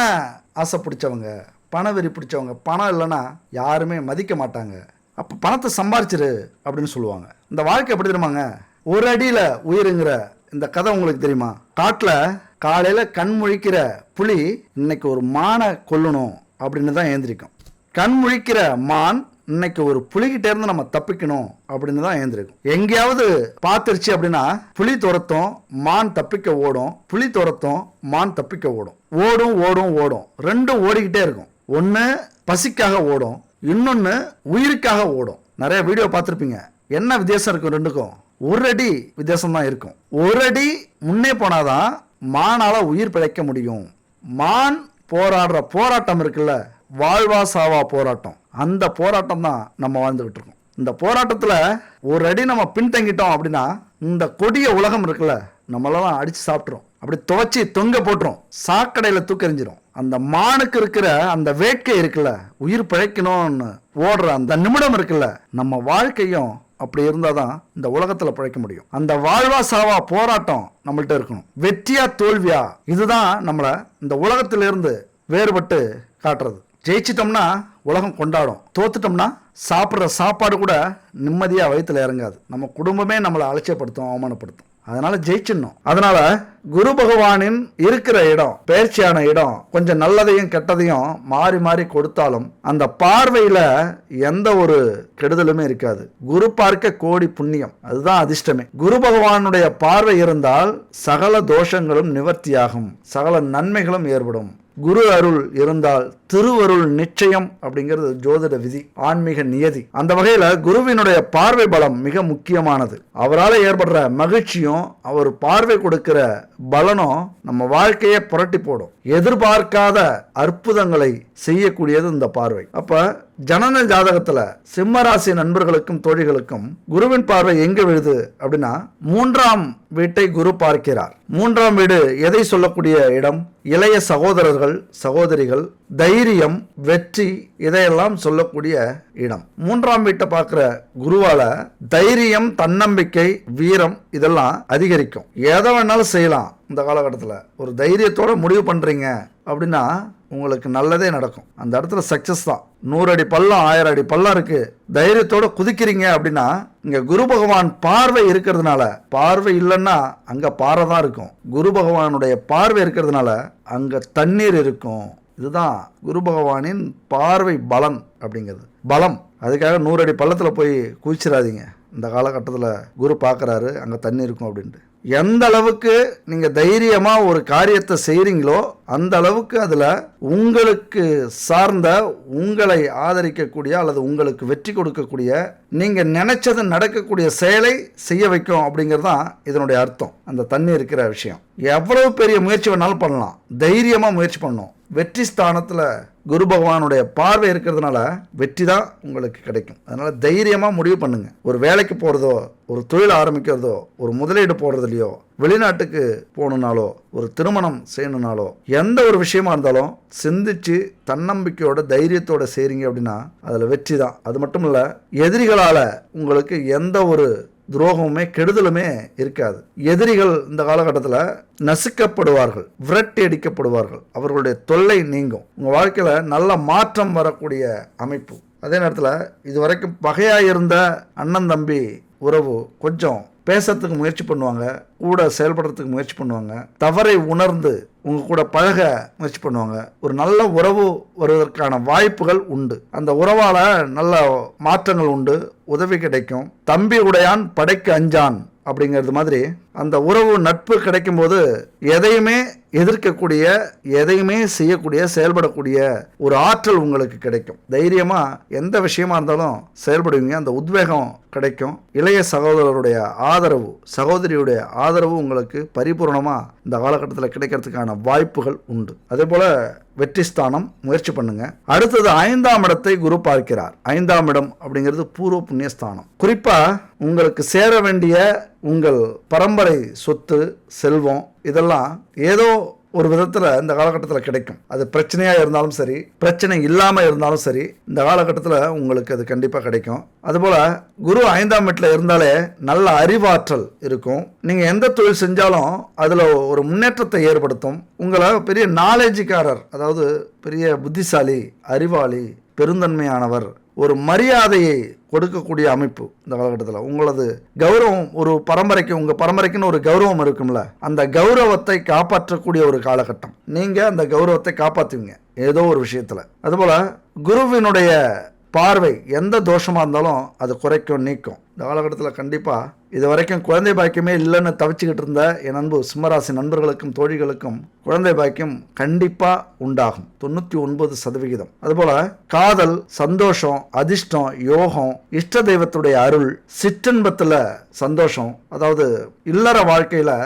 ஆசை பிடிச்சவங்க, பண வெறி பிடிச்சவங்க. பணம் இல்லைன்னா யாருமே மதிக்க மாட்டாங்க. அப்போ பணத்தை சம்பாரிச்சிரு அப்படின்னு சொல்லுவாங்க. இந்த வாழ்க்கை எப்படி தெரியுமாங்க, ஒரு அடியில் உயிருங்கிற இந்த கதை உங்களுக்கு தெரியுமா? காட்டில் காலையில் கண் முழிக்கிற புலி இன்னைக்கு ஒரு மானை கொல்லணும் அப்படின்னு தான் ஏந்திரிக்கும். கண் முழிக்கிற மான் இன்னைக்கு ஒரு புலிகிட்ட இருந்து நம்ம தப்பிக்கணும் அப்படின்னு தான் ஏந்திருக்கும். எங்கேயாவது பார்த்துருச்சு அப்படின்னா புலி துரத்தும், மான் தப்பிக்க ஓடும், புலி துரத்தும், மான் தப்பிக்க ஓடும். ஓடும் ஓடும் ஓடும், ரெண்டும் ஓடிக்கிட்டே இருக்கும். ஒன்று பசிக்காக ஓடும், இன்னொன்று உயிருக்காக ஓடும். நிறைய வீடியோ பார்த்துருப்பீங்க. என்ன வித்தியாசம் இருக்கும் ரெண்டுக்கும்? ஒரு அடி வித்தியாசம் தான் இருக்கும். ஒரு அடி முன்னே போனாதான் மானால உயிர் பிழைக்க முடியும். மான் போராடுற போராட்டம் இருக்குல்ல, வாழ்வா சாவா போராட்டம், அந்த போராட்டம் தான் நம்ம வாழ்ந்துகிட்டு இருக்கோம். இந்த போராட்டத்தில் ஒரு அடி நம்ம பின்தங்கிட்டோம் அப்படின்னா இந்த கொடிய உலகம் இருக்குல்ல, நம்மளெல்லாம் அடித்து சாப்பிட்றோம், அப்படி துவச்சி தொங்க போட்டுரும், சாக்கடையில் தூக்கறிஞ்சிரும். அந்த மானுக்கு இருக்கிற அந்த வேட்கை இருக்குல்ல, உயிர் பிழைக்கணும்னு ஓடுற அந்த நிமிடம் இருக்குல்ல, நம்ம வாழ்க்கையும் அப்படி இருந்தாதான் இந்த உலகத்துல பிழைக்க முடியும். அந்த வாழ்வா சாவா போராட்டம் நம்மள்ட்ட இருக்கணும். வெற்றியா தோல்வியா, இதுதான் நம்மளை இந்த உலகத்திலிருந்து வேறுபட்டு காட்டுறது. ஜெயிச்சிட்டோம்னா உலகம் கொண்டாடும், தோத்துட்டோம்னா சாப்பிட்ற சாப்பாடு கூட நிம்மதியா வயிற்றுல இறங்காது. நம்ம குடும்பமே நம்மளை அலட்சியப்படுத்தும், அவமானப்படுத்தும். அதனால ஜெயிச்சிடணும். அதனால குரு பகவானின் இருக்கிற இடம், பயிற்சியான இடம், கொஞ்சம் நல்லதையும் கெட்டதையும் மாறி மாறி கொடுத்தாலும் அந்த பார்வையில எந்த ஒரு கெடுதலுமே இருக்காது. குரு பார்க்க கோடி புண்ணியம், அதுதான் அதிர்ஷ்டமே. குரு பகவானுடைய பார்வை இருந்தால் சகல தோஷங்களும் நிவர்த்தியாகும், சகல நன்மைகளும் ஏற்படும். குரு அருள் இருந்தால் திருவருள் நிச்சயம் அப்படிங்கிறது ஜோதிட விதி, ஆன்மீக நியதி. அந்த வகையில குருவினுடைய பார்வை பலம் மிக முக்கியமானது. அவரால் ஏற்படுற மகிழ்ச்சியும் அவர் பார்வை கொடுக்கிற பலனும் நம்ம வாழ்க்கையை புரட்டி போடும். எதிர்பார்க்காத அற்புதங்களை செய்யக்கூடியது இந்த பார்வை. அப்ப ஜனன ஜாதகத்துல சிம்ம ராசி நண்பர்களுக்கும் தோழிகளுக்கும் குருவின் பார்வை எங்க விழுது அப்படின்னா 3ஆம் வீட்டை குரு பார்க்கிறார். 3ஆம் வீடு எதை சொல்லக்கூடிய இடம்? இளைய சகோதரர்கள் சகோதரிகள், தைரியம், வெற்றி, இதையெல்லாம் சொல்லக்கூடிய இடம். 3ஆம் வீட்டை பார்க்கிற குருவால தைரியம், தன்னம்பிக்கை, வீரம் இதெல்லாம் அதிகரிக்கும். எதை வேணாலும் செய்யலாம். இந்த காலகட்டத்தில் ஒரு தைரியத்தோட முடிவு பண்றீங்க அப்படின்னா உங்களுக்கு நல்லதே நடக்கும். அந்த இடத்துல சக்சஸ் தான். 100 அடி பள்ளம் 1000 அடி பள்ளம் இருக்கு, தைரியத்தோட குதிக்கிறீங்க அப்படின்னா இங்க குரு பகவான் பார்வை இருக்கிறதுனால, பார்வை இல்லைன்னா அங்க பாறை தான் இருக்கும். குரு பகவானுடைய பார்வை இருக்கிறதுனால அங்க தண்ணீர் இருக்கும். இதுதான் குரு பகவானின் பார்வை பலன் அப்படிங்கிறது. பலம். அதுக்காக 100 அடி பள்ளத்தில் போய் குதிச்சிடாதீங்க. இந்த காலகட்டத்தில் குரு பார்க்குறாரு அங்கே தண்ணி இருக்கும் அப்படின்ட்டு. எந்த அளவுக்கு நீங்கள் தைரியமாக ஒரு காரியத்தை செய்கிறீங்களோ அந்த அளவுக்கு அதில் உங்களுக்கு சார்ந்த, உங்களை ஆதரிக்கக்கூடிய அல்லது உங்களுக்கு வெற்றி கொடுக்கக்கூடிய, நீங்கள் நினைச்சது நடக்கக்கூடிய செயலை செய்ய வைக்கும் அப்படிங்கிறது தான் இதனுடைய அர்த்தம். அந்த தண்ணி இருக்கிற விஷயம். எவ்வளவு பெரிய முயற்சி வேணாலும் பண்ணலாம், தைரியமாக முயற்சி பண்ணணும். வெற்றி ஸ்தானத்தில் குரு பகவானுடைய பார்வை இருக்கிறதுனால வெற்றி தான் உங்களுக்கு கிடைக்கும். அதனால தைரியமாக முடிவு பண்ணுங்க. ஒரு வேலைக்கு போகிறதோ, ஒரு தொழில் ஆரம்பிக்கிறதோ, ஒரு முதலீடு போடுறதுலையோ, வெளிநாட்டுக்கு போகணுன்னாலோ, ஒரு திருமணம் செய்யணுன்னாலோ, எந்த ஒரு விஷயமா இருந்தாலும் சிந்திச்சு தன்னம்பிக்கையோட தைரியத்தோட செய்றீங்க அப்படின்னா அதில் வெற்றி தான். அது மட்டும் இல்லை, எதிரிகளால் உங்களுக்கு எந்த ஒரு துரோகமுமே கெடுதலுமே இருக்காது. எதிரிகள் இந்த காலகட்டத்தில் நசுக்கப்படுவார்கள், விரட்டி அடிக்கப்படுவார்கள், அவர்களுடைய தொல்லை நீங்கும். உங்கள் வாழ்க்கையில் நல்ல மாற்றம் வரக்கூடிய அமைப்பு. அதே நேரத்தில் இதுவரைக்கும் பகையாக இருந்த அண்ணன் தம்பி உறவு கொஞ்சம் பேசுறதுக்கு முயற்சி பண்ணுவாங்க, கூட செயல்படுறதுக்கு முயற்சி பண்ணுவாங்க, தவறை உணர்ந்து உங்க கூட பழக முயற்சி பண்ணுவாங்க. ஒரு நல்ல உறவு வருவதற்கான வாய்ப்புகள் உண்டு. அந்த உறவால நல்ல மாற்றங்கள் உண்டு, உதவி கிடைக்கும். தம்பி உடையான் படைக்கு அஞ்சான் அப்படிங்கிறது மாதிரி அந்த உறவு நட்பு கிடைக்கும் போது எதையுமே எதிர்க்கக்கூடிய, எதையுமே செய்யக்கூடிய, செயல்படக்கூடிய ஒரு ஆற்றல் உங்களுக்கு கிடைக்கும். தைரியமா எந்த விஷயமா இருந்தாலும் செயல்படுவீங்க. அந்த உத்வேகம் கிடைக்கும். இளைய சகோதரருடைய ஆதரவு, சகோதரியுடைய ஆதரவு உங்களுக்கு பரிபூர்ணமா இந்த காலகட்டத்தில் கிடைக்கிறதுக்கான வாய்ப்புகள் உண்டு. அதே போல வெற்றி ஸ்தானம் முயற்சி பண்ணுங்க. அடுத்தது 5ஆம் இடத்தை குரு பார்க்கிறார். 5ஆம் இடம் அப்படிங்கிறது பூர்வ புண்ணிய ஸ்தானம். குறிப்பா உங்களுக்கு சேர வேண்டிய உங்கள் பரம்பரை சொத்து, செல்வம் இதெல்லாம் ஏதோ ஒரு விதத்தில் இந்த காலகட்டத்தில் கிடைக்கும். அது பிரச்சனையாக இருந்தாலும் சரி, பிரச்சனை இல்லாமல் இருந்தாலும் சரி, இந்த காலகட்டத்தில் உங்களுக்கு அது கண்டிப்பாக கிடைக்கும். அதுபோல் குரு 5ஆம் வீட்டில் இருந்தாலே நல்ல அறிவாற்றல் இருக்கும். நீங்கள் எந்த தொழில் செஞ்சாலும் அதில் ஒரு முன்னேற்றத்தை ஏற்படுத்தும். உங்களை பெரிய நாலேஜுக்காரர், அதாவது பெரிய புத்திசாலி, அறிவாளி, பெருந்தன்மையானவர், ஒரு மரியாதையை கொடுக்கக்கூடிய அமைப்பு இந்த காலகட்டத்தில். உங்களது கௌரவம், ஒரு பரம்பரைக்கு, உங்கள் பரம்பரைக்குன்னு ஒரு கௌரவம் இருக்கும்ல, அந்த கௌரவத்தை காப்பாற்றக்கூடிய ஒரு காலகட்டம். நீங்கள் அந்த கௌரவத்தை காப்பாற்றுவீங்க ஏதோ ஒரு விஷயத்தில். அதுபோல் குருவினுடைய பார்வை எந்த தோஷமாக இருந்தாலும் அது குறைக்கும், நீக்கும். இந்த காலகட்டத்தில் கண்டிப்பாக இது வரைக்கும் குழந்தை பாக்கியமே இல்லைன்னு தவிச்சுக்கிட்டு இருந்த என் அன்பு சிம்மராசி நண்பர்களுக்கும் தோழிகளுக்கும் குழந்தை பாக்கியம் கண்டிப்பாக உண்டாகும். 99%. அதுபோல் காதல், சந்தோஷம், அதிர்ஷ்டம், யோகம், இஷ்ட தெய்வத்துடைய அருள், சிற்றின்பத்தில் சந்தோஷம், அதாவது இல்லற வாழ்க்கையில்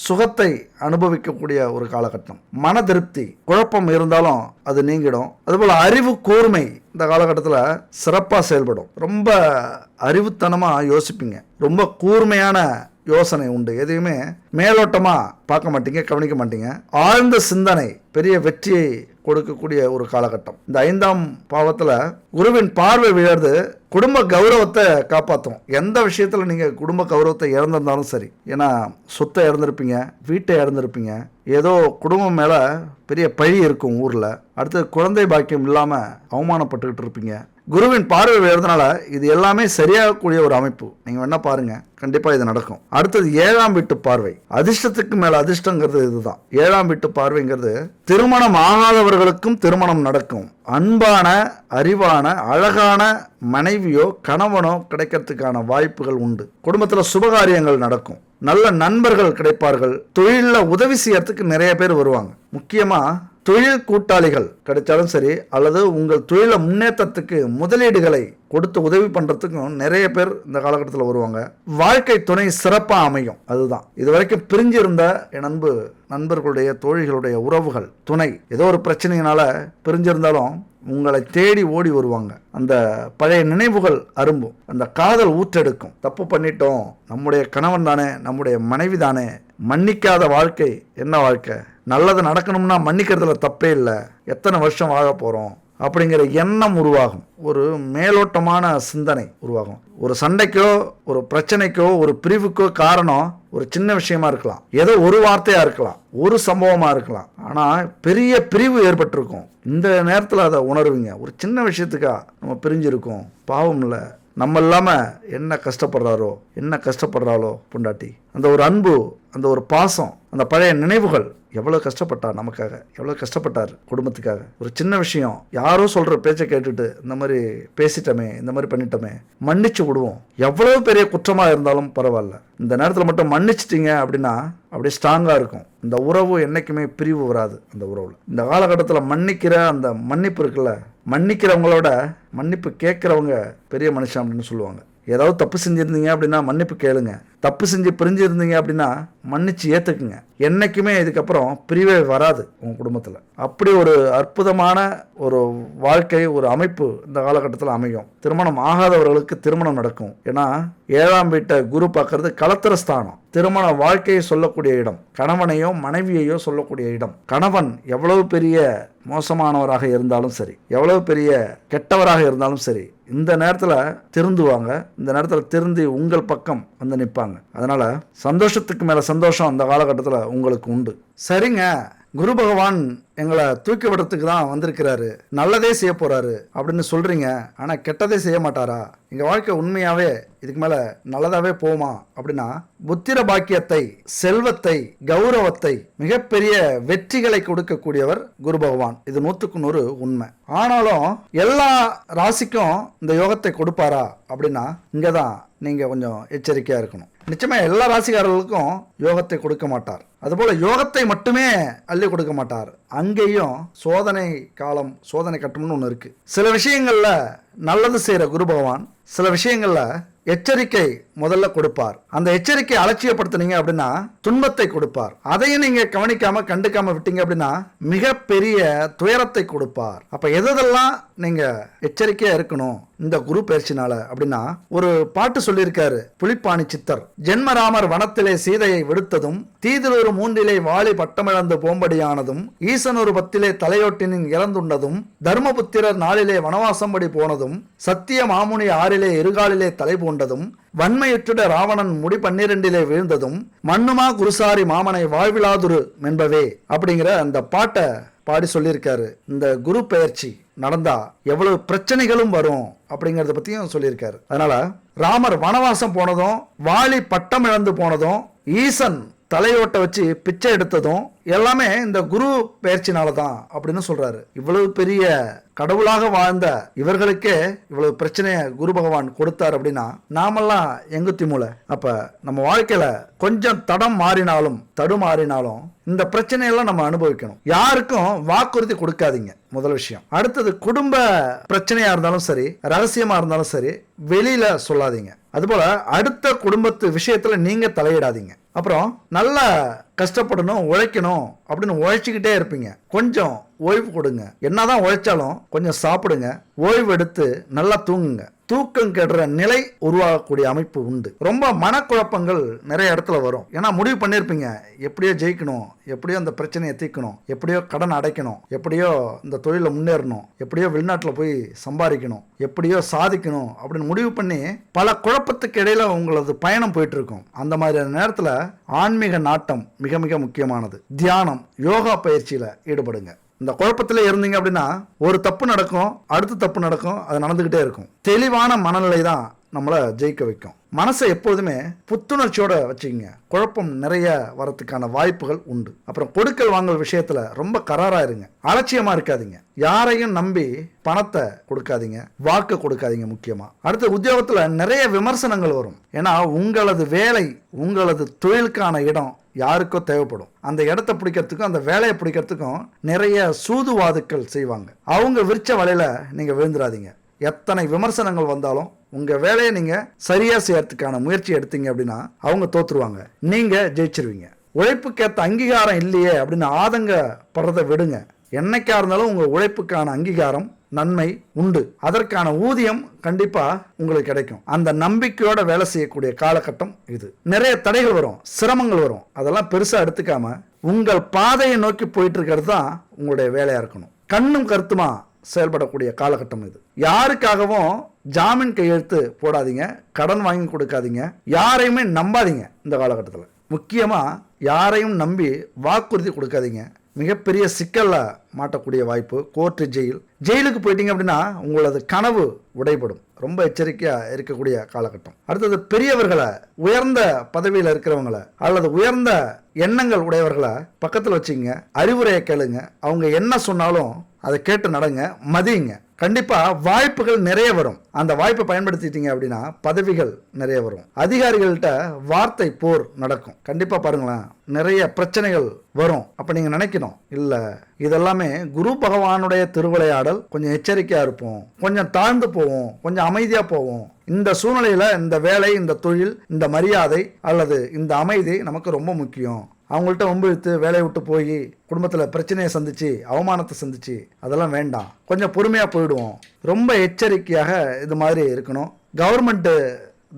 சுகத்தை அனுபவிக்கக்கூடிய ஒரு காலகட்டம். மன திருப்தி, குழப்பம் இருந்தாலும் அது நீங்கிடும். அதுபோல் அறிவு கூர்மை இந்த காலகட்டத்தில் சிறப்பாக செயல்படும். ரொம்ப அறிவுத்தனமாக யோசிப்பீங்க. ரொம்ப கூர்மையான யோசனை உண்டு. எதையுமே மேலோட்டமாக பார்க்க மாட்டீங்க, கவனிக்க மாட்டீங்க. ஆழ்ந்த சிந்தனை பெரிய வெற்றியை கொடுக்கக்கூடிய ஒரு காலகட்டம். இந்த 5ஆம் பாவத்தில் குருவின் பார்வை விழுறது குடும்ப கௌரவத்தை காப்பாற்றும். எந்த விஷயத்தில் நீங்கள் குடும்ப கௌரவத்தை இழந்திருந்தாலும் சரி, ஏன்னா சொத்தை இழந்திருப்பீங்க, வீட்டை இழந்திருப்பீங்க, ஏதோ குடும்பம் மேலே பெரிய பழி இருக்கும் ஊரில், அடுத்து குழந்தை பாக்கியம் இல்லாமல் அவமானப்பட்டுக்கிட்டு இருப்பீங்க. குருவின் பார்வை விழுறதுனால இது எல்லாமே சரியாகக்கூடிய ஒரு அமைப்பு. நீங்கள் வேணா பாருங்க, கண்டிப்பாக இது நடக்கும். அடுத்தது 7ஆம் வீட்டு பார்வை. அதிர்ஷ்டத்துக்கு மேலே அதிர்ஷ்டங்கிறது இதுதான். 7ஆம் வீட்டு பார்வைங்கிறது திருமணம் ஆகாதவர்களுக்கும் திருமணம் நடக்கும். அன்பான, அறிவான, அழகான மனைவியோ கணவனோ கிடைக்கிறதுக்கான வாய்ப்புகள் உண்டு. குடும்பத்தில் சுபகாரியங்கள் நடக்கும். நல்ல நண்பர்கள் கிடைப்பார்கள். தொழிலில் உதவி செய்யறதுக்கு நிறைய பேர் வருவாங்க. முக்கியமாக தொழில் கூட்டாளிகள் கிடைச்சாலும் சரி, அல்லது உங்கள் தொழில முன்னேற்றத்துக்கு முதலீடுகளை கொடுத்து உதவி பண்றதுக்கும் நிறைய பேர் இந்த காலகட்டத்தில் வருவாங்க. வாழ்க்கை துணை சிறப்பா அமையும். அதுதான் இதுவரைக்கும் பிரிஞ்சிருந்த என் நண்பர்களுடைய தோழிகளுடைய உறவுகள் துணை ஏதோ ஒரு பிரச்சனையினால பிரிஞ்சிருந்தாலும் உங்களை தேடி ஓடி வருவாங்க. அந்த பழைய நினைவுகள் அரும்பும், அந்த காதல் ஊற்றெடுக்கும். தப்பு பண்ணிட்டோம், நம்முடைய கணவன் தானே, நம்முடைய மனைவி தானே, மன்னிக்காத வாழ்க்கை என்ன வாழ்க்கை, நல்லது நடக்கணும்னா மன்னிக்கிறதுல தப்பே இல்லை, எத்தனை வருஷம் வாழ போறோம் அப்படிங்கிற எண்ணம் உருவாகும். ஒரு மேலோட்டமான சிந்தனை உருவாகும். ஒரு சண்டைக்கோ ஒரு பிரச்சனைக்கோ ஒரு பிரிவுக்கோ காரணம் ஒரு சின்ன விஷயமா இருக்கலாம், ஏதோ ஒரு வார்த்தையா இருக்கலாம், ஒரு சம்பவமா இருக்கலாம். ஆனா பெரிய பிரிவு ஏற்பட்டிருக்கும். இந்த நேரத்தில் அதை உணர்வீங்க. ஒரு சின்ன விஷயத்துக்கா நம்ம பிரிஞ்சிருக்கோம், பாவம் இல்லை, நம்ம இல்லாம என்ன கஷ்டப்படுறாளோ பொண்டாட்டி. அந்த ஒரு அன்பு, அந்த ஒரு பாசம், அந்த பழைய நினைவுகள், எவ்வளோ கஷ்டப்பட்டார் நமக்காக, எவ்வளோ கஷ்டப்பட்டார் குடும்பத்துக்காக. ஒரு சின்ன விஷயம், யாரோ சொல்கிற பேச்சை கேட்டுட்டு இந்த மாதிரி பேசிட்டோமே, இந்த மாதிரி பண்ணிட்டோமே, மன்னிச்சு விடுவோம். எவ்வளோ பெரிய குற்றமாக இருந்தாலும் பரவாயில்ல, இந்த நேரத்தில் மட்டும் மன்னிச்சிட்டிங்க அப்படின்னா அப்படியே ஸ்ட்ராங்காக இருக்கும். இந்த உறவு என்றைக்குமே பிரிவு வராது. அந்த உறவில் இந்த காலகட்டத்தில் மன்னிக்கிற அந்த மன்னிப்பு இருக்குல்ல, மன்னிக்கிறவங்களோட மன்னிப்பு கேட்குறவங்க பெரிய மனுஷன் அப்படின்னு சொல்லுவாங்க. ஏதாவது தப்பு செஞ்சுருந்தீங்க அப்படின்னா மன்னிப்பு கேளுங்க. தப்பு செஞ்சு பிரிஞ்சிருந்தீங்க அப்படின்னா மன்னிச்சு ஏற்றுக்குங்க. என்றைக்குமே இதுக்கப்புறம் பிரிவே வராது உங்கள் குடும்பத்தில். அப்படி ஒரு அற்புதமான ஒரு வாழ்க்கை, ஒரு அமைப்பு இந்த காலகட்டத்தில் அமையும். திருமணம் ஆகாதவர்களுக்கு திருமணம் நடக்கும். ஏன்னா 7ஆம் வீட்டை குரு பார்க்கறது களத்திர ஸ்தானம், திருமண வாழ்க்கையை சொல்லக்கூடிய இடம், கணவனையோ மனைவியையோ சொல்லக்கூடிய இடம். கணவன் எவ்வளவு பெரிய மோசமானவராக இருந்தாலும் சரி, எவ்வளவு பெரிய கெட்டவராக இருந்தாலும் சரி, இந்த நேரத்தில் திருந்துவாங்க. இந்த நேரத்தில் திருந்தி உங்கள் பக்கம் வந்து நிற்பாங்க. அதனால சந்தோஷத்துக்கு மேல சந்தோஷம் அந்த காலகட்டத்தில் உங்களுக்கு உண்டு. சரிங்க, குரு பகவான் எங்களை தூக்கி விடுறதுக்கு தான் வந்திருக்கிறாரு, நல்லதே செய்ய போறாரு அப்படின்னு சொல்றீங்க. ஆனா கெட்டதே செய்ய மாட்டாரா? எங்க வாழ்க்கை உண்மையாவே இதுக்கு மேல நல்லதாவே போகுமா அப்படின்னா, புத்திர பாக்கியத்தை, செல்வத்தை, கௌரவத்தை, மிகப்பெரிய வெற்றிகளை கொடுக்கக்கூடியவர் குரு பகவான். இது 100க்கு 100 உண்மை. ஆனாலும் எல்லா ராசிக்கும் இந்த யோகத்தை கொடுப்பாரா அப்படின்னா, இங்கதான் நீங்க கொஞ்சம் எச்சரிக்கையா இருக்கணும். நிச்சயமா எல்லா ராசிக்காரர்களுக்கும் யோகத்தை கொடுக்க மாட்டார். அதுபோல யோகத்தை மட்டுமே அள்ளி கொடுக்க மாட்டார். அங்கேயும் சோதனை காலம், சோதனை கட்டம்னு ஒன்று இருக்கு. சில விஷயங்கள்ல நல்லது செய்யற குரு பகவான் சில விஷயங்கள்ல எச்சரிக்கை முதல்ல கொடுப்பார். அந்த எச்சரிக்கை அலட்சியப்படுத்தினீங்க அப்படின்னா துன்பத்தை கொடுப்பார். அதையும் நீங்க கவனிக்காம கண்டுக்காம விட்டீங்க அப்படின்னா மிகப்பெரிய துயரத்தை கொடுப்பார். அப்ப எதெல்லாம் நீங்க எச்சரிக்கையா இருக்கணும் இந்த குரு பயிற்சினால அப்படின்னா, ஒரு பாட்டு சொல்லியிருக்காரு புலிப்பாணி சித்தர். ஜென்மராமர் வனத்திலே சீதையை விடுத்ததும், தீதிலொரு 3 வாளி பட்டமிழந்து போம்படியானதும், ஈசனொரு 10 தலையோட்டினின் இறந்துண்டதும், தர்மபுத்திரர் 4 வனவாசம்படி போனதும், சத்திய மாமுனி 6 இருகாலிலே தலை பூண்டதும், வன்மையுற்றுட ராவணன் முடி 12 வீழ்ந்ததும், மண்ணுமா குருசாரி மாமனை வாழ்விலாதுரு மென்பவே அப்படிங்கிற அந்த பாட்டை பாடி சொல்லியிருக்காரு. இந்த குரு பெயர்ச்சி நடந்தா எவ்வளவு பிரச்சனைகளும் வரும் அப்படிங்கறத பத்தியும் சொல்லியிருக்காரு. அதனால ராமர் வனவாசம் போனதும், வாலி பட்டம் இழந்து போனதும், ஈசன் தலையோட்ட வச்சு பிச்சை எடுத்ததும் எல்லாமே இந்த குரு பெயர்ச்சினாலதான் அப்படின்னு சொல்றாரு. இவ்வளவு பெரிய கடவுளாக வாழ்ந்த இவர்களுக்கே இவ்வளவு பிரச்சனைய குரு பகவான் கொடுத்தார் அப்படின்னா நாமெல்லாம் எங்குத்தி மூளை. அப்ப நம்ம வாழ்க்கையில கொஞ்சம் தடுமாறினாலும் இந்த பிரச்சனையெல்லாம் நம்ம அனுபவிக்கணும். யாருக்கும் வாக்குறுதி கொடுக்காதீங்க, முதல் விஷயம். அடுத்தது, குடும்ப பிரச்சனையா இருந்தாலும் சரி, ரகசியமா இருந்தாலும் சரி, வெளியில சொல்லாதீங்க. அதுபோல அடுத்த குடும்பத்து விஷயத்துல நீங்க தலையிடாதீங்க. அப்புறம் நல்லா கஷ்டப்படணும், உழைக்கணும் அப்படின்னு உழைச்சிக்கிட்டே இருப்பீங்க. கொஞ்சம் ஓய்வு கொடுங்க. என்னதான் உழைச்சாலும் கொஞ்சம் சாப்பிடுங்க, ஓய்வு எடுத்து நல்லா தூங்குங்க. தூக்கம் கெடுற நிலை உருவாகக்கூடிய அமைப்பு உண்டு. ரொம்ப மனக்குழப்பங்கள் நிறைய இடத்துல வரும். ஏன்னா முடிவு பண்ணியிருப்பீங்க, எப்படியோ ஜெயிக்கணும், எப்படியோ அந்த பிரச்சனையை தீர்க்கணும், எப்படியோ கடன் அடைக்கணும், எப்படியோ இந்த தொழில முன்னேறணும், எப்படியோ வெளிநாட்டில் போய் சம்பாதிக்கணும், எப்படியோ சாதிக்கணும் அப்படின்னு முடிவு பண்ணி பல குழப்பத்துக்கு இடையில உங்களது பயணம் போயிட்டு இருக்கும். அந்த மாதிரியான நேரத்தில் ஆன்மீக நாட்டம் மிக மிக முக்கியமானது. தியானம், யோகா பயிற்சியில ஈடுபடுங்க. இந்த குழப்பத்திலே இருந்தீங்க அப்படின்னா ஒரு தப்பு நடக்கும், அடுத்த தப்பு நடக்கும், அது நடந்துகிட்டே இருக்கும். தெளிவான மனநிலை தான் நம்மளை ஜெயிக்க வைக்கும். மனசை எப்போதுமே புத்துணர்ச்சியோட வச்சுக்கோங்க. குழப்பம் நிறைய வரத்துக்கான வாய்ப்புகள் உண்டு. அப்புறம் கொடுக்கல் வாங்கல் விஷயத்துல ரொம்ப கராரா இருங்க, அலட்சியமா இருக்காதீங்க. யாரையும் நம்பி பணத்தை கொடுக்காதீங்க, வாக்கு கொடுக்காதீங்க. முக்கியமா அடுத்த உத்தியோகத்துல நிறைய விமர்சனங்கள் வரும். ஏன்னா உங்களது வேலை, உங்களது தொழிலுக்கான இடம் யாருக்கோ தேவைப்படும். அந்த இடத்த பிடிக்கிறதுக்கும் அந்த வேலையை பிடிக்கிறதுக்கும் நிறைய சூதுவாதுக்கள் செய்வாங்க. அவங்க விரிச்ச வலையில நீங்க விழுந்துடாதீங்க. எத்தனை விமர்சனங்கள் வந்தாலும் உங்க வேலையை நீங்க சரியா செய்யறதுக்கான முயற்சி எடுத்தீங்க அப்படின்னா அவங்க தோத்துருவாங்க, நீங்க ஜெயிச்சிருவீங்க. உழைப்புக்கேற்ற அங்கீகாரம் இல்லையே அப்படின்னு ஆதங்கப்படுறதை விடுங்க. என்னைக்கா இருந்தாலும் உங்க உழைப்புக்கான அங்கீகாரம் நன்மை உண்டு, அதற்கான ஊதியம் கண்டிப்பா உங்களுக்கு கிடைக்கும். அந்த நம்பிக்கையோட வேலை செய்யக்கூடிய காலகட்டம் இது. நிறைய தடைகள் வரும், சிரமங்கள் வரும், அதெல்லாம் பெருசா எடுத்துக்காம உங்கள் பாதையை நோக்கி போயிட்டு இருக்கிறது தான் உங்களுடைய வேலையா இருக்கணும். கண்ணும் கருத்துமா செயல்படக்கூடிய காலகட்டம் இது. யாருக்காகவும் ஜாமீன் கையெழுத்து போடாதீங்க, கடன் வாங்கி கொடுக்காதீங்க, யாரையுமே நம்பாதீங்க. இந்த காலகட்டத்தில் முக்கியமா யாரையும் நம்பி வாக்குறுதி கொடுக்காதீங்க. மிகப்பெரிய சிக்கல்ல மாட்டக்கூடிய வாய்ப்பு. கோர்ட்டு, ஜெயிலுக்கு போயிட்டீங்க அப்படின்னா உங்களது கனவு உடைபடும். ரொம்ப எச்சரிக்கையா இருக்கக்கூடிய காலகட்டம். அடுத்தது, பெரியவர்களை, உயர்ந்த பதவியில் இருக்கிறவங்களை அல்லது உயர்ந்த எண்ணங்கள் உடையவர்களை பக்கத்தில் வச்சுங்க, அறிவுரையை கேளுங்க. அவங்க என்ன சொன்னாலும் அதை கேட்டு நடங்க, மதியுங்க. கண்டிப்பா வாய்ப்புகள் நிறைய வரும். அந்த வாய்ப்பை பயன்படுத்திட்டீங்க அப்படின்னா பதவிகள் நிறைய வரும். அதிகாரிகள்கிட்ட வார்த்தை போர் நடக்கும். கண்டிப்பா பாருங்களேன், நிறைய பிரச்சனைகள் வரும். அப்ப நீங்க நினைக்கணும், இல்ல இதெல்லாமே குரு பகவானுடைய திருவிளையாடல், கொஞ்சம் எச்சரிக்கையா இருப்போம், கொஞ்சம் தாழ்ந்து போவோம், கொஞ்சம் அமைதியா போவோம். இந்த சூழ்நிலையில இந்த வேலை, இந்த தொழில், இந்த மரியாதை அல்லது இந்த அமைதி நமக்கு ரொம்ப முக்கியம். அவங்கள்ட்ட வம்பிழுத்து வேலையை விட்டு போய் குடும்பத்தில் பிரச்சனையை சந்திச்சு, அவமானத்தை சந்திச்சு, அதெல்லாம் வேண்டாம். கொஞ்சம் பொறுமையாக போயிடுவோம். ரொம்ப எச்சரிக்கையாக இது மாதிரி இருக்கணும். கவர்மெண்ட்டு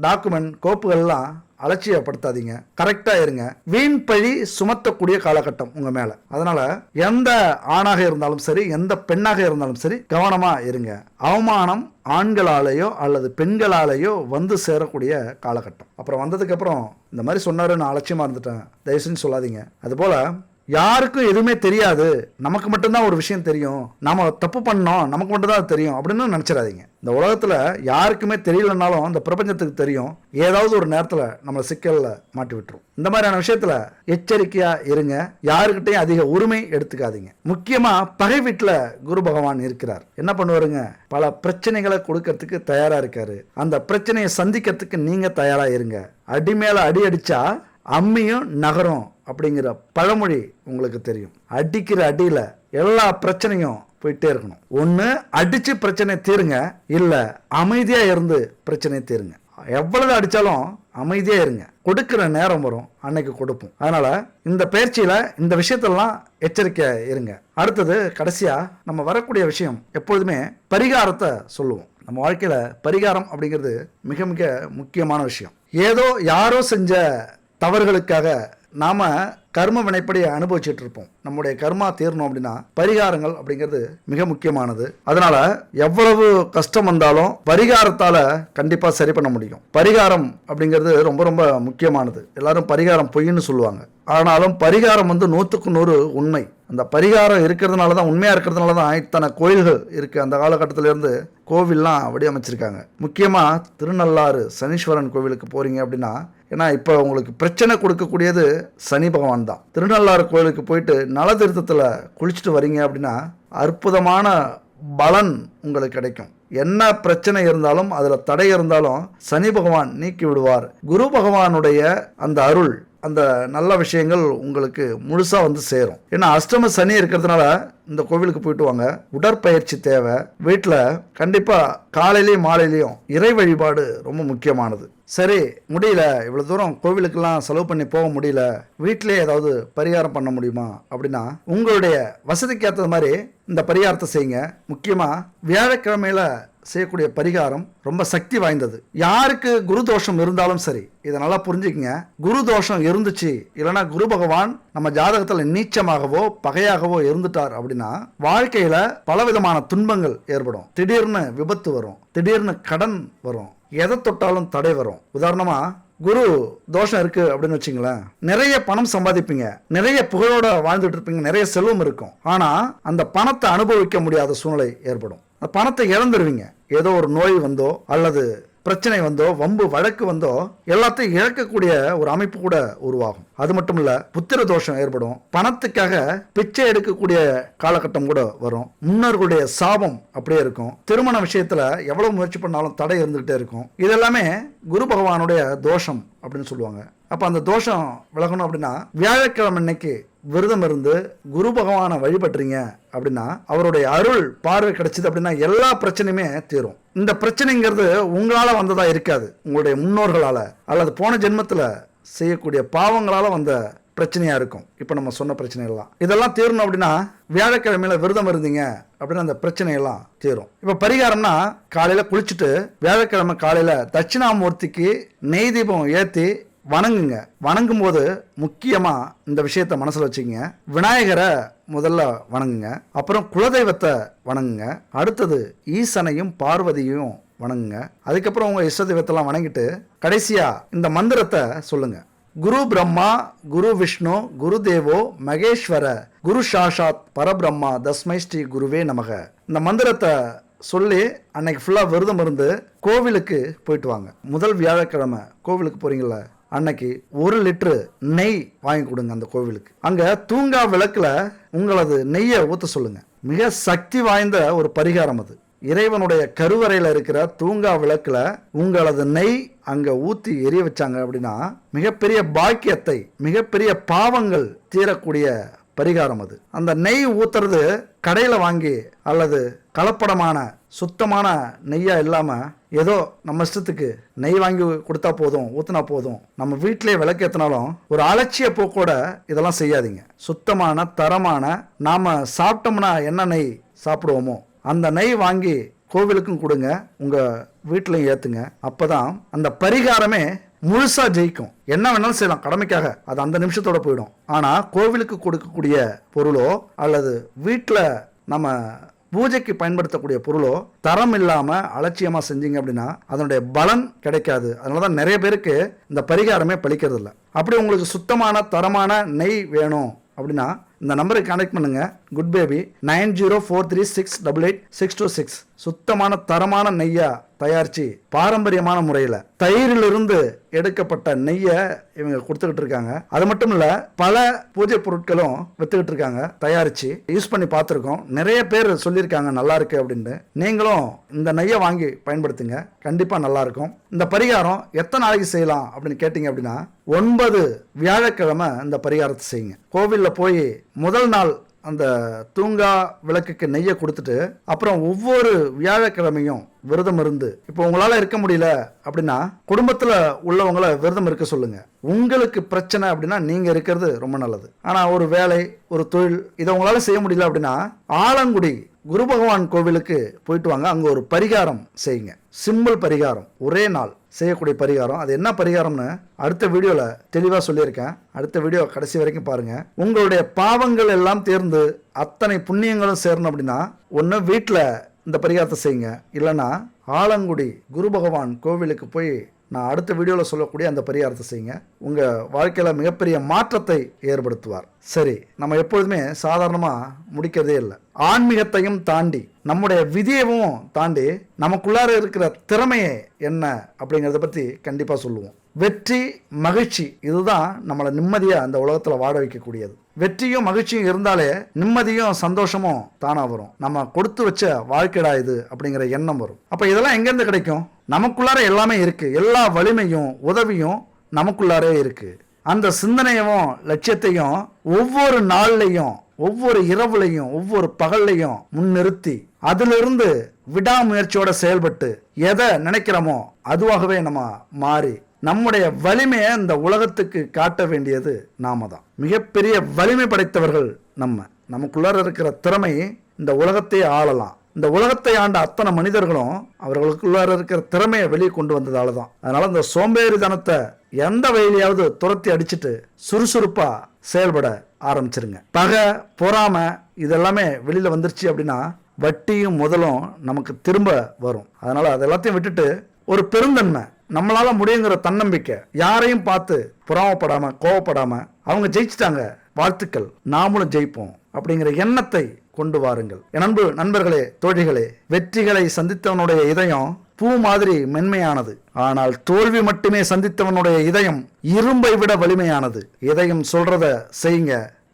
டாக்குமெண்ட், கோப்புகள்லாம் அலட்சியப்படுத்தாதீங்க, கரெக்டா இருங்க. வீண் பழி சுமத்தக்கூடிய காலகட்டம் உங்க மேல. அதனால எந்த ஆணாக இருந்தாலும் சரி, எந்த பெண்ணாக இருந்தாலும் சரி, கவனமா இருங்க. அவமானம் ஆண்களாலேயோ அல்லது பெண்களாலேயோ வந்து சேரக்கூடிய காலகட்டம். அப்புறம் வந்ததுக்கு அப்புறம் இந்த மாதிரி சொன்னாரு, நான் அலட்சியமா இருந்துட்டேன், தயவு செஞ்சு சொல்லாதீங்க. அதுபோல யாருக்கும் எதுவுமே தெரியாது, நமக்கு மட்டும்தான் ஒரு விஷயம் தெரியும், நாம தப்பு பண்ணோம், நமக்கு மட்டும்தான் அது தெரியும் அப்படின்னு நினைச்சிடாதீங்க. இந்த உலகத்துல யாருக்குமே தெரியலனாலும் இந்த பிரபஞ்சத்துக்கு தெரியும். ஏதாவது ஒரு நேரத்துல நம்மளை சிக்கல்ல மாட்டி விட்டுரும். இந்த மாதிரியான விஷயத்துல எச்சரிக்கையா இருங்க. யாருக்கிட்டையும் அதிக உரிமை எடுத்துக்காதீங்க. முக்கியமா பகை வீட்டுல குரு பகவான் இருக்கிறார். என்ன பண்ணுவாருங்க, பல பிரச்சனைகளை கொடுக்கறதுக்கு தயாரா இருக்காரு. அந்த பிரச்சனையை சந்திக்கிறதுக்கு நீங்க தயாரா இருங்க. அடி மேல அடி அடிச்சா அம்மியும் நகரும் அப்படிங்கிற பழமொழி உங்களுக்கு தெரியும். அடிக்கிற அடியில எல்லா பிரச்சனையும் போயிட்டே இருக்கணும். ஒண்ணு அடிச்சு பிரச்சனை தீருங்க, இல்ல அமைதியா இருந்து பிரச்சனை தீருங்க. எவ்வளவு அடிச்சாலும் அமைதியா இருங்க. கொடுக்கிற நேரம் வரும், அன்னைக்கு கொடுப்போம். அதனால இந்த பயிற்சியில இந்த விஷயத்தெல்லாம் எச்சரிக்கையா இருங்க. அடுத்தது, கடைசியா நம்ம வரக்கூடிய விஷயம், எப்பொழுதுமே பரிகாரத்தை சொல்லுவோம். நம்ம வாழ்க்கையில பரிகாரம் அப்படிங்கிறது மிக மிக முக்கியமான விஷயம். ஏதோ யாரோ செஞ்ச தவறுகளுக்காக நாம கர்ம வினைப்படி அனுபவிச்சுட்டு இருப்போம். நம்முடைய கர்மா தீரணும் அப்படின்னா பரிகாரங்கள் அப்படிங்கிறது மிக முக்கியமானது. அதனால எவ்வளவு கஷ்டம் வந்தாலும் பரிகாரத்தால கண்டிப்பா சரி பண்ண முடியும். பரிகாரம் அப்படிங்கிறது ரொம்ப ரொம்ப முக்கியமானது. எல்லாரும் பரிகாரம் பொய்ன்னு சொல்லுவாங்க, ஆனாலும் பரிகாரம் 100க்கு 100 உண்மை. அந்த பரிகாரம் இருக்கிறதுனால தான், உண்மையா இருக்கிறதுனால தான் இத்தனை கோயில்கள் இருக்கு. அந்த காலகட்டத்திலிருந்து கோவில்லாம் வடிவமைச்சிருக்காங்க. முக்கியமா திருநள்ளாறு சனீஸ்வரன் கோவிலுக்கு போறீங்க அப்படின்னா, ஏன்னா இப்போ உங்களுக்கு பிரச்சனை கொடுக்கக்கூடியது சனி பகவான் தான். திருநள்ளாறு கோயிலுக்கு போயிட்டு நல தீர்த்தத்தில் குளிச்சுட்டு வரீங்க அப்படின்னா அற்புதமான பலன் உங்களுக்கு கிடைக்கும். என்ன பிரச்சனை இருந்தாலும், அதில் தடை இருந்தாலும் சனி பகவான் நீக்கி விடுவார். குரு பகவானுடைய அந்த அருள், அந்த நல்ல விஷயங்கள் உங்களுக்கு முழுசா வந்து சேரும். ஏன்னா அஷ்டம சனி இருக்கிறதுனால இந்த கோவிலுக்கு போயிட்டு வாங்க. உடற்பயிற்சி தேவை. வீட்டில் கண்டிப்பா காலையிலையும் மாலையிலையும் இறை வழிபாடு ரொம்ப முக்கியமானது. சரி, முடியல, இவ்வளவு தூரம் கோவிலுக்கெல்லாம் செலவு பண்ணி போக முடியல, வீட்டிலே ஏதாவது பரிகாரம் பண்ண முடியுமா அப்படின்னா, உங்களுடைய வசதிக்கு ஏற்றது மாதிரி இந்த பரிகாரத்தை செய்யுங்க. முக்கியமா வியாழக்கிழமையில செய்யக்கூடிய பரிகாரம் ரொம்ப சக்தி வாய்ந்தது. யாருக்கு குரு தோஷம் இருந்தாலும் சரி, இதை நல்லா புரிஞ்சுக்கங்க. குரு தோஷம் இருந்துச்சு, இல்லைன்னா குரு பகவான் நம்ம ஜாதகத்துல நீச்சமாகவோ பகையாகவோ இருந்துட்டார் அப்படின்னா வாழ்க்கையில பலவிதமான துன்பங்கள் ஏற்படும். திடீர்னு விபத்து வரும், திடீர்னு கடன் வரும், எதை தொட்டாலும் தடை வரும். உதாரணமா குரு தோஷம் இருக்கு அப்படின்னு வச்சுங்களேன், நிறைய பணம் சம்பாதிப்பீங்க, நிறைய புகழோட வாழ்ந்துட்டு இருப்பீங்க, நிறைய செல்வம் இருக்கும். ஆனா அந்த பணத்தை அனுபவிக்க முடியாத சூழ்நிலை ஏற்படும். அந்த பணத்தை இழந்துருவீங்க. ஏதோ ஒரு நோய் வந்தோ அல்லது பிரச்சனை வந்தோ, வம்பு வழக்கு வந்தோ, எல்லாத்தையும் இழக்கக்கூடிய ஒரு அமைப்பு கூட உருவாகும். அது மட்டும் இல்ல, புத்திர தோஷம் ஏற்படும். பணத்துக்காக பிச்சை எடுக்கக்கூடிய காலகட்டம் கூட வரும். முன்னோர்களுடைய சாபம் அப்படியே இருக்கும். திருமண விஷயத்துல எவ்வளவு முயற்சி பண்ணாலும் தடை இருந்துகிட்டே இருக்கும். இதெல்லாமே குரு பகவானுடைய தோஷம் அப்படின்னு சொல்லுவாங்க. அப்போ அந்த தோஷம் விலகணும் அப்படின்னா வியாழக்கிழமை அன்னைக்கு விரதம் இருந்து குரு பகவானை வழிபடுறீங்க அப்படின்னா அவருடைய அருள் பார்வை கிடைச்சிது அப்படின்னா எல்லா பிரச்சனையுமே தீரும். இந்த பிரச்சனைங்கிறது உங்களால் வந்ததா இருக்காது, உங்களுடைய முன்னோர்களால் அல்லது போன ஜென்மத்தில் செய்யக்கூடிய பாவங்களால் வந்த பிரச்சனையா இருக்கும். இப்போ நம்ம சொன்ன பிரச்சனைகள்லாம் இதெல்லாம் தீரணும் அப்படின்னா வியாழக்கிழமையில விரதம் இருந்தீங்க அப்படின்னா அந்த பிரச்சனையெல்லாம் தீரும். இப்போ பரிகாரம்னா காலையில குளிச்சுட்டு வியாழக்கிழமை காலையில தட்சிணாமூர்த்திக்கு நெய் தீபம் ஏற்றி வணங்குங்க. வணங்கும் போது முக்கியமா இந்த விஷயத்த மனசுல வச்சுக்கங்க. விநாயகரை முதல்ல வணங்குங்க, அப்புறம் குலதெய்வத்தை வணங்குங்க, அடுத்தது ஈசனையும் பார்வதியும் வணங்குங்க. அதுக்கப்புறம் உங்க இஷ்ட தெய்வத்தெல்லாம் வணங்கிட்டு கடைசியா இந்த மந்திரத்தை சொல்லுங்க. குரு பிரம்மா குரு விஷ்ணு குரு தேவோ மகேஸ்வர குரு சாஷாத் பரபிரம்மா தஸ்மை ஸ்ரீ குருவே நமக. இந்த மந்திரத்தை சொல்லி அன்னைக்கு ஃபுல்லாக விரதம் இருந்து கோவிலுக்கு போயிட்டு வாங்க. முதல் வியாழக்கிழமை கோவிலுக்கு போறீங்களா அன்னைக்கு 1 லிட்டரு நெய் வாங்கி கொடுங்க அந்த கோவிலுக்கு. அங்க தூங்கா விளக்குல உங்களது நெய்யை ஊத்த சொல்லுங்க. மிக சக்தி வாய்ந்த ஒரு பரிகாரம் அது. இறைவனுடைய கருவறையில் இருக்கிற தூங்கா விளக்குல உங்களது நெய் அங்க ஊத்தி எரிய வச்சாங்க அப்படின்னா மிகப்பெரிய பாக்கியத்தை, மிகப்பெரிய பாவங்கள் தீரக்கூடிய பரிகாரம் அது. அந்த நெய் ஊத்துறது கடையில வாங்கி அல்லது கலப்படமான சுத்தமான நெய்யா இல்லாம ஏதோ நம்ம இஷ்டத்துக்கு நெய் வாங்கி கொடுத்தா போதும், ஊத்துனா போதும், நம்ம வீட்டிலேயே விளக்கேற்றினாலும் ஒரு அலட்சிய போக்கோட இதெல்லாம் செய்யாதீங்க. சுத்தமான தரமான நாம சாப்பிட்டோம்னா என்ன நெய் சாப்பிடுவோமோ அந்த நெய் வாங்கி கோவிலுக்கும் கொடுங்க, உங்க வீட்டிலையும் ஏத்துங்க. அப்பதான் அந்த பரிகாரமே முழுசா ஜெயிக்கும். என்ன வேணாலும் செய்யலாம் கடமைக்காக, அது அந்த நிமிஷத்தோட போயிடும். ஆனா கோவிலுக்கு கொடுக்கக்கூடிய பொருளோ அல்லது வீட்டில் நம்ம பூஜைக்கு பயன்படுத்தக்கூடிய பொருளோ தரம் இல்லாம அலட்சியமா செஞ்சீங்க அப்படின்னா அதனுடைய பலன் கிடைக்காது. அதனாலதான் நிறைய பேருக்கு இந்த பரிகாரமே பலிக்கிறது இல்லை. அப்படி உங்களுக்கு சுத்தமான தரமான நெய் வேணும் அப்படின்னா இந்த நம்பருக்கு கான்டாக்ட் பண்ணுங்க. Good baby 9043688626. சுத்தமான தரமான நெய்யா தயாரிச்சு பாரம்பரியமான முறையில் தயிரிலிருந்து எடுக்கப்பட்ட நெய்யை இவங்க கொடுத்துக்கிட்டு இருக்காங்க. அது மட்டும் இல்ல பல பூஜை பொருட்களும் வித்துக்கிட்டு இருக்காங்க, தயாரிச்சு யூஸ் பண்ணி பார்த்துருக்கோம். நிறைய பேர் சொல்லியிருக்காங்க நல்லா இருக்கு அப்படின்னு. நீங்களும் இந்த நெய்யை வாங்கி பயன்படுத்துங்க, கண்டிப்பா நல்லா இருக்கும். இந்த பரிகாரம் எத்தனை நாளைக்கு செய்யலாம் அப்படின்னு கேட்டீங்க அப்படின்னா 9 வியாழக்கிழமை இந்த பரிகாரத்தை செய்யுங்க. கோவிலில் போய் முதல் நாள் அந்த தூங்கா விளக்குக்கு நெய்யை கொடுத்துட்டு அப்புறம் ஒவ்வொரு வியாழக்கிழமையும் விரதம் இருந்து, இப்போ உங்களால இருக்க முடியல அப்படின்னா குடும்பத்துல உள்ளவங்களை விரதம் இருக்க சொல்லுங்க. உங்களுக்கு பிரச்சனை அப்படின்னா நீங்க இருக்கிறது ரொம்ப நல்லது. ஆனா ஒரு வேலை ஒரு தொழில் இதை உங்களால செய்ய முடியல அப்படின்னா ஆலங்குடி குரு பகவான் கோவிலுக்கு போயிட்டு வாங்க. அங்க ஒரு பரிகாரம் செய்யுங்க. சிம்பிள் பரிகாரம், ஒரே நாள் செய்யக்கூடிய பரிகாரம். அது என்ன பரிகாரம்னு அடுத்த வீடியோல தெளிவா சொல்லியிருக்கேன். அடுத்த வீடியோ கடைசி வரைக்கும் பாருங்க. உங்களுடைய பாவங்கள் எல்லாம் தேர்ந்து அத்தனை புண்ணியங்களும் சேரணும் அப்படின்னா ஒன்று வீட்டில் இந்த பரிகாரத்தை செய்யுங்க, இல்லைன்னா ஆலங்குடி குரு பகவான் கோவிலுக்கு போய் நான் அடுத்த வீடியோவில் சொல்லக்கூடிய அந்த பரிகாரத்தை செய்யுங்க. உங்கள் வாழ்க்கையில் மிகப்பெரிய மாற்றத்தை ஏற்படுத்துவார். சரி, நம்ம எப்பொழுதுமே சாதாரணமாக முடிக்கிறதே இல்லை. ஆன்மீகத்தையும் தாண்டி நம்முடைய விதியையும் தாண்டி நமக்குள்ளார இருக்கிற திறமையை என்ன அப்படிங்கிறத பற்றி கண்டிப்பாக சொல்லுவோம். வெற்றி மகிழ்ச்சி இதுதான் நம்மளை நிம்மதியாக அந்த உலகத்தில் வாழ வைக்கக்கூடியது. வெற்றியும் மகிழ்ச்சியும் இருந்தாலே நிம்மதியும் சந்தோஷமும் தானா வரும். நம்ம கொடுத்து வச்ச வாழ்க்கைடா இது அப்படிங்கிற எண்ணம் வரும். அப்போ இதெல்லாம் எங்கேருந்து கிடைக்கும்? நமக்குள்ளார எல்லாமே இருக்கு. எல்லா வலிமையும் உதவியும் நமக்குள்ளாரே இருக்கு. அந்த சிந்தனையும் லட்சியத்தையும் ஒவ்வொரு நாள்லையும் ஒவ்வொரு இரவுலையும் ஒவ்வொரு பகல்லையும் முன்னிறுத்தி அதிலிருந்து விடாமுயற்சியோட செயல்பட்டு எதை நினைக்கிறோமோ அதுவாகவே நம்ம மாறி நம்முடைய வலிமையை இந்த உலகத்துக்கு காட்ட வேண்டியது நாம தான். மிகப்பெரிய வலிமை படைத்தவர்கள் நமக்குள்ளார இருக்கிற திறமை இந்த உலகத்தையே ஆளலாம். இந்த உலகத்தை ஆண்ட அத்தனை மனிதர்களும் அவர்களுக்குள்ளார இருக்கிற திறமையை வெளியே கொண்டு வந்ததால தான். அதனால இந்த சோம்பேறித்தனத்தை எந்த வழியிலையாவது துரத்தி அடிச்சுட்டு சுறுசுறுப்பா செயல்பட ஆரம்பிச்சிருங்க. பகை பொறாமை இதெல்லாமே வெளியில வந்துருச்சு அப்படின்னா வட்டியும் முதலும் நமக்கு திரும்ப வரும். அதனால அதெல்லாத்தையும் விட்டுட்டு ஒரு பெருந்தன்மை, நம்மளால முடியுங்கிற தன்னம்பிக்கை, யாரையும் பார்த்து பொறாமப்படாம கோவப்படாம அவங்க ஜெயிச்சிட்டாங்க வாழ்த்துக்கள் நாமளும் ஜெயிப்போம் அப்படிங்கிற எண்ணத்தை கொண்டு வாருங்கள். என் அன்பு நண்பர்களே, தோழிகளே, வெற்றிகளை சந்தித்தவனுடைய இதயம் பூ மாதிரி மென்மையானது. ஆனால் தோல்வி மட்டுமே சந்தித்தவனுடைய இதயம் இரும்பை விட வலிமையானது. இதயம் சொல்றத செய்யுங்க.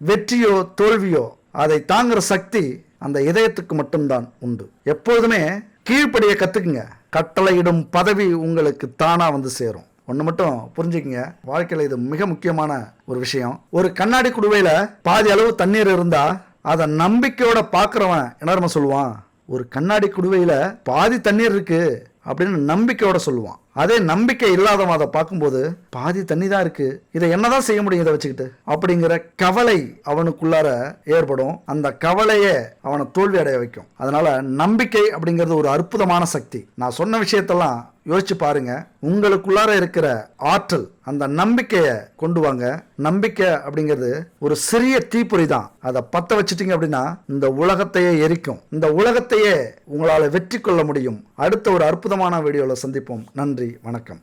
வெற்றியோ தோல்வியோ அதை தாங்குற சக்தி அந்த இதயத்துக்கு மட்டும்தான் உண்டு. எப்போதுமே கீழ்ப்படிய கத்துக்குங்க. கட்டளையிடும் பதவி உங்களுக்கு தானா வந்து சேரும். ஒன்று மட்டும் புரிஞ்சுக்கங்க, வாழ்க்கையில் இது மிக முக்கியமான ஒரு விஷயம். ஒரு கண்ணாடி குடுவையில் பாதி அளவு தண்ணீர் இருந்தா அதை நம்பிக்கையோட பார்க்குறவன் என்ன சொல்லுவான்? ஒரு கண்ணாடி குடுவையில் பாதி தண்ணீர் இருக்கு அப்படின்னு நம்பிக்கையோட சொல்லுவான். அதே நம்பிக்கை இல்லாதவன் அதை பார்க்கும்போது பாதி தண்ணி தான் இருக்கு, இதை என்னதான் செய்ய முடியும் இதை வச்சுக்கிட்டு அப்படிங்கிற கவலை அவனுக்குள்ளார ஏற்படும். அந்த கவலையே அவனை தோல்வி அடைய வைக்கும். அதனால நம்பிக்கை அப்படிங்கிறது ஒரு அற்புதமான சக்தி. நான் சொன்ன விஷயத்தெல்லாம் யோசிச்சு பாருங்க. உங்களுக்குள்ளார இருக்கிற ஆற்றல், அந்த நம்பிக்கையை கொண்டு வாங்க. நம்பிக்கை அப்படிங்கிறது ஒரு சிறிய தீப்பொறி தான். அதை பத்த வச்சுட்டீங்க அப்படின்னா இந்த உலகத்தையே எரிக்கும். இந்த உலகத்தையே உங்களால் வெற்றி கொள்ள முடியும். அடுத்த ஒரு அற்புதமான வீடியோவில் சந்திப்போம். நன்றி, வணக்கம்.